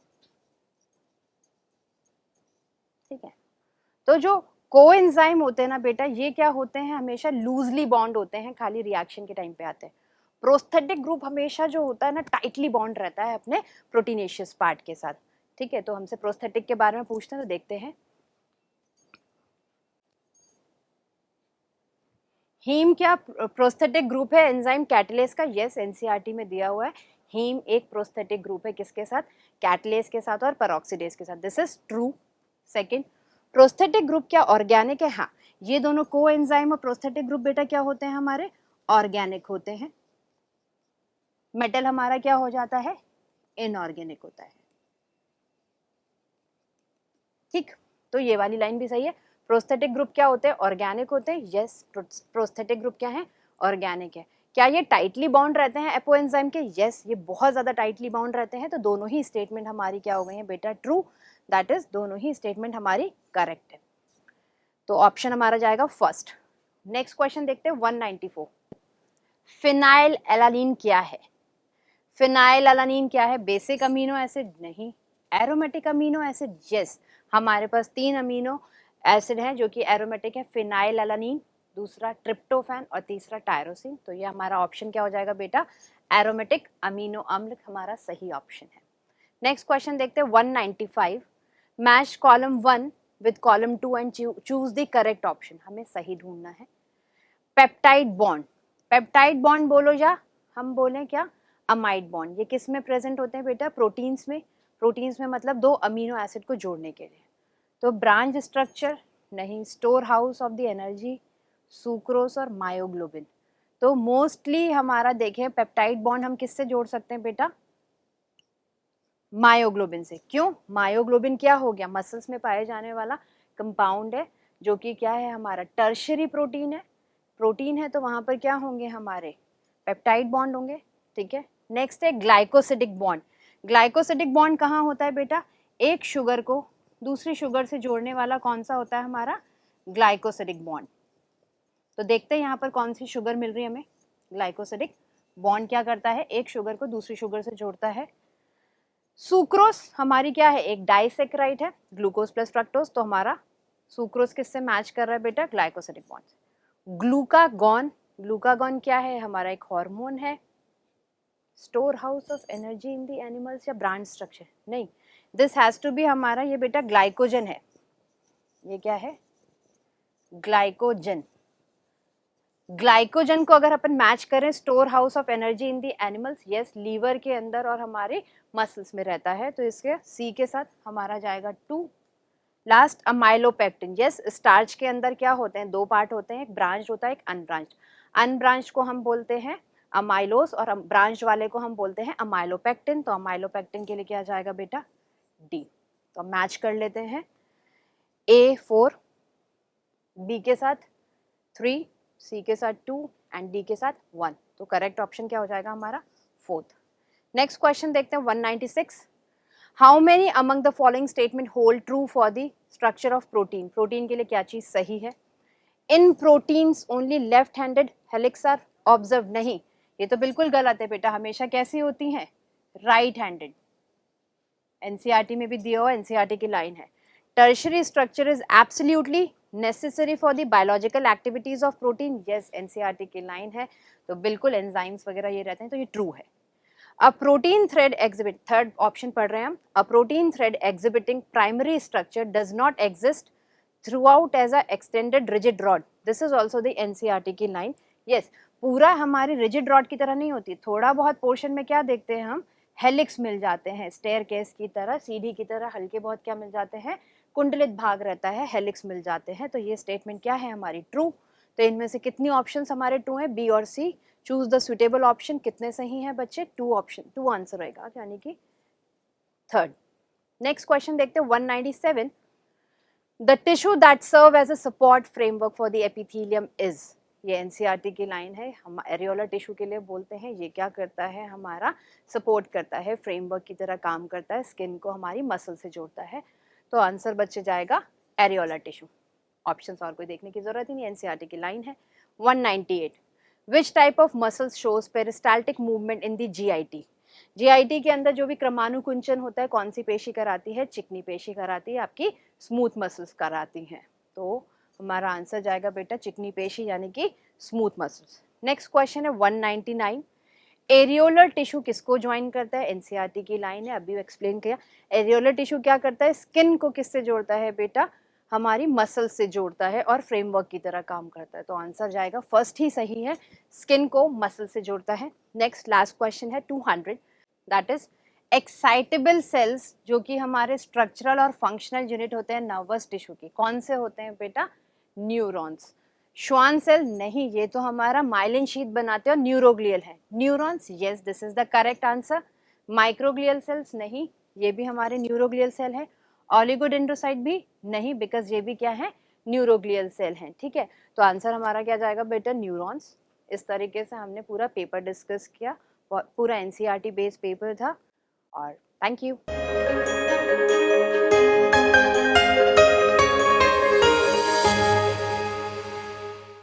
ठीक है, तो जो कोएंजाइम होते हैं ना बेटा, ये क्या होते हैं, हमेशा लूजली बॉन्ड होते हैं, खाली रिएक्शन के टाइम पे आते हैं। प्रोस्थेटिक ग्रुप हमेशा जो होता है ना, टाइटली बॉन्ड रहता है अपने प्रोटीनेशियस पार्ट के साथ। ठीक है, तो हमसे प्रोस्थेटिक के बारे में पूछते हैं, तो देखते हैं। हीम क्या प्रोस्थेटिक ग्रुप है एंजाइम कैटलेस का? यस, एनसीईआरटी में दिया हुआ है। हीम एक प्रोस्थेटिक ग्रुप है, किसके साथ, कैटलेस के साथ और पेरोक्सीडेज के साथ। This is true. Second, prosthetic group क्या ऑर्गेनिक है? हाँ, ये दोनों को एंजाइम और प्रोस्थेटिक ग्रुप बेटा क्या होते हैं हमारे, ऑर्गेनिक होते हैं। मेटल हमारा क्या हो जाता है, इनऑर्गेनिक होता है। ठीक, तो ये वाली लाइन भी सही है। प्रोस्थेटिक ग्रुप क्या होते हैं, ऑर्गेनिक होते हैं। यस, प्रोस्थेटिक ग्रुप क्या है, ऑर्गेनिक है। क्या ये टाइटली बाउंड रहते हैं एपो एंजाइम के? यस, ये बहुत ज्यादा टाइटली बाउंड रहते हैं। तो दोनों ही स्टेटमेंट हमारी क्या हो गई है बेटा, ट्रू। दैट इज दोनों ही स्टेटमेंट हमारी करेक्ट है। तो ऑप्शन हमारा जाएगा फर्स्ट। नेक्स्ट क्वेश्चन देखते हैं 194। फिनाइल एलानीन क्या है? फिनाइल एलानीन क्या है? Basic amino acid? नहीं। Aromatic amino acid? यस, हमारे पास 3 अमीनो एसिड हैं जो कि एरोमेटिक है। फिनाइल एलानीन, दूसरा ट्रिप्टोफैन और तीसरा टायरोसिन। तो ये हमारा ऑप्शन क्या हो जाएगा बेटा, एरोमेटिक अमीनो अम्ल हमारा सही ऑप्शन है। नेक्स्ट क्वेश्चन देखते हैं 195। Match column 1 with column 2 and choose the correct option. हमें सही ढूंढना है। पेप्टाइड बॉन्ड, पेप्टाइड बॉन्ड बोलो या हम बोलें क्या, अमाइड बॉन्ड। ये किस में प्रेजेंट होते हैं बेटा, प्रोटीन्स में। प्रोटीन्स में मतलब 2 अमीनो एसिड को जोड़ने के लिए। तो ब्रांच स्ट्रक्चर नहीं, store house of the energy, sucrose और मायोग्लोबिन। तो मोस्टली हमारा देखें पेप्टाइड बॉन्ड हम किससे जोड़ सकते हैं बेटा, मायोग्लोबिन से। क्यों, मायोग्लोबिन क्या हो गया, मसल्स में पाए जाने वाला कंपाउंड है, जो कि क्या है हमारा टर्शियरी प्रोटीन है। प्रोटीन है तो वहां पर क्या होंगे हमारे पेप्टाइड बॉन्ड होंगे। ठीक है, नेक्स्ट है ग्लाइकोसिडिक बॉन्ड। ग्लाइकोसिडिक बॉन्ड कहाँ होता है बेटा, एक शुगर को दूसरी शुगर से जोड़ने वाला कौन सा होता है हमारा, ग्लाइकोसिडिक बॉन्ड। तो देखते हैं यहाँ पर कौन सी शुगर मिल रही है हमें। ग्लाइकोसिडिक बॉन्ड क्या करता है, एक शुगर को दूसरी शुगर से जोड़ता है। सुक्रोस हमारी क्या है, एक डाइसेक्राइड है, ग्लूकोज प्लस फ्रक्टोज। तो हमारा सुक्रोस किससे मैच कर रहा है बेटा, ग्लाइकोसिडिक बॉन्ड। ग्लूकागॉन, ग्लूकागॉन क्या है हमारा, एक हार्मोन है। Store house of energy in the animals या ब्रांच स्ट्रक्चर? नहीं, दिस हैज टू बी हमारा ये बेटा ग्लाइकोजन है। ये क्या है, ग्लाइकोजन। ग्लाइकोजन को अगर अपन मैच करें storehouse of energy in the animals, yes, liver के अंदर और हमारे मसल्स में रहता है। तो इसके सी के साथ हमारा जाएगा 2। लास्ट अमाइलोपेक्टिन, यस, स्टार्च के अंदर क्या होते हैं, 2 पार्ट होते हैं, एक ब्रांच होता है, एक अनब्रांच। अनब्रांच को हम बोलते हैं अमाइलोस और ब्रांच वाले को हम बोलते हैं अमाइलोपेक्टिन। तो अमाइलोपेक्टिन के लिए क्या जाएगा बेटा, डी। तो मैच कर लेते हैं, ए 4, बी के साथ 3, सी के साथ 2 एंड डी के साथ 1। तो करेक्ट ऑप्शन क्या हो जाएगा हमारा, 4th। नेक्स्ट क्वेश्चन देखते हैं 196। How many among the following statement hold true for the structure of protein? Protein के लिए क्या चीज सही है? In proteins only left handed helix are observe? नहीं, ये तो बिल्कुल गलत है बेटा, हमेशा कैसी होती हैं, राइट हैंडेड। एनसीईआरटी में भी दिया हुआ, एनसीईआरटी की लाइन है, tertiary structure is absolutely necessary for the biological activities of protein. Yes, NCERT की लाइन है। तो बिल्कुल एंजाइम्स वगैरह ये रहते हैं, तो ये ट्रू है। A protein thread exhibit, third option पढ़ रहे हैं हम, a protein thread exhibiting primary structure does not exist throughout as a extended rigid rod. This is also the NCERT की लाइन। यस, पूरा हमारी रिजिड रॉड की तरह नहीं होती, थोड़ा बहुत पोर्शन में क्या देखते हैं हम, हेलिक्स मिल जाते हैं, स्टेयरकेस की तरह, सीढ़ी की तरह हल्के बहुत क्या मिल जाते हैं, कुंडलित भाग रहता है, हेलिक्स मिल जाते हैं। तो ये स्टेटमेंट क्या है हमारी, ट्रू। तो इनमें से कितनी ऑप्शंस हमारे ट्रू हैं, बी और सी चूज द सुटेबल ऑप्शन। कितने सही हैं बच्चे? 2 ऑप्शन, 2 आंसर रहेगा, यानी कि थर्ड। नेक्स्ट क्वेश्चन देखते हैं 197। The tissue that serve as a support framework for the epithelium is, ये एनसीईआरटी की लाइन है। हम एरियोलर टिश्यू के लिए बोलते हैं, ये क्या करता है? हमारा सपोर्ट करता है, फ्रेमवर्क की तरह काम करता है, स्किन को हमारी मसल से जोड़ता है। तो आंसर बच्चे जाएगा एरियोलर टिश्यू। ऑप्शंस और कोई देखने की जरूरत ही नहीं, एनसीईआरटी की लाइन है। 198। Which type of muscles shows peristaltic movement in the GIT? GIT के अंदर जो भी क्रमानुकुंचन होता है, कौन सी पेशी कराती है? चिकनी पेशी कराती है, आपकी स्मूथ मसल्स कराती हैं। तो हमारा आंसर जाएगा बेटा चिकनी पेशी, यानी कि स्मूथ मसल्स। नेक्स्ट क्वेश्चन है 199। एरियोलर टिश्यू किसको ज्वाइन करता है? एनसीईआरटी की लाइन है, अभी एक्सप्लेन किया। एरियोलर टिश्यू क्या करता है? स्किन को किससे जोड़ता है बेटा? हमारी मसल से जोड़ता है और फ्रेमवर्क की तरह काम करता है। तो आंसर जाएगा फर्स्ट ही सही है, स्किन को मसल से जोड़ता है। नेक्स्ट लास्ट क्वेश्चन है 200, दैट इज एक्साइटेबल सेल्स जो कि हमारे स्ट्रक्चरल और फंक्शनल यूनिट होते हैं नर्वस टिश्यू की, कौन से होते हैं बेटा? न्यूरॉन्स। श्वान सेल नहीं, ये तो हमारा माइलिन शीथ बनाते हैं और न्यूरोग्लियल है। Neurons, yes this is the correct answer. Microglial cells नहीं, ये भी हमारे न्यूरोग्लियल सेल है। ऑलिगोडेंड्रोसाइट भी नहीं, बिकॉज ये भी क्या है? न्यूरोग्लियल सेल हैं, ठीक है। तो आंसर हमारा क्या जाएगा बेटा? न्यूरॉन्स। इस तरीके से हमने पूरा पेपर डिस्कस किया, पूरा एनसीईआरटी बेस्ड पेपर था। और थैंक यू।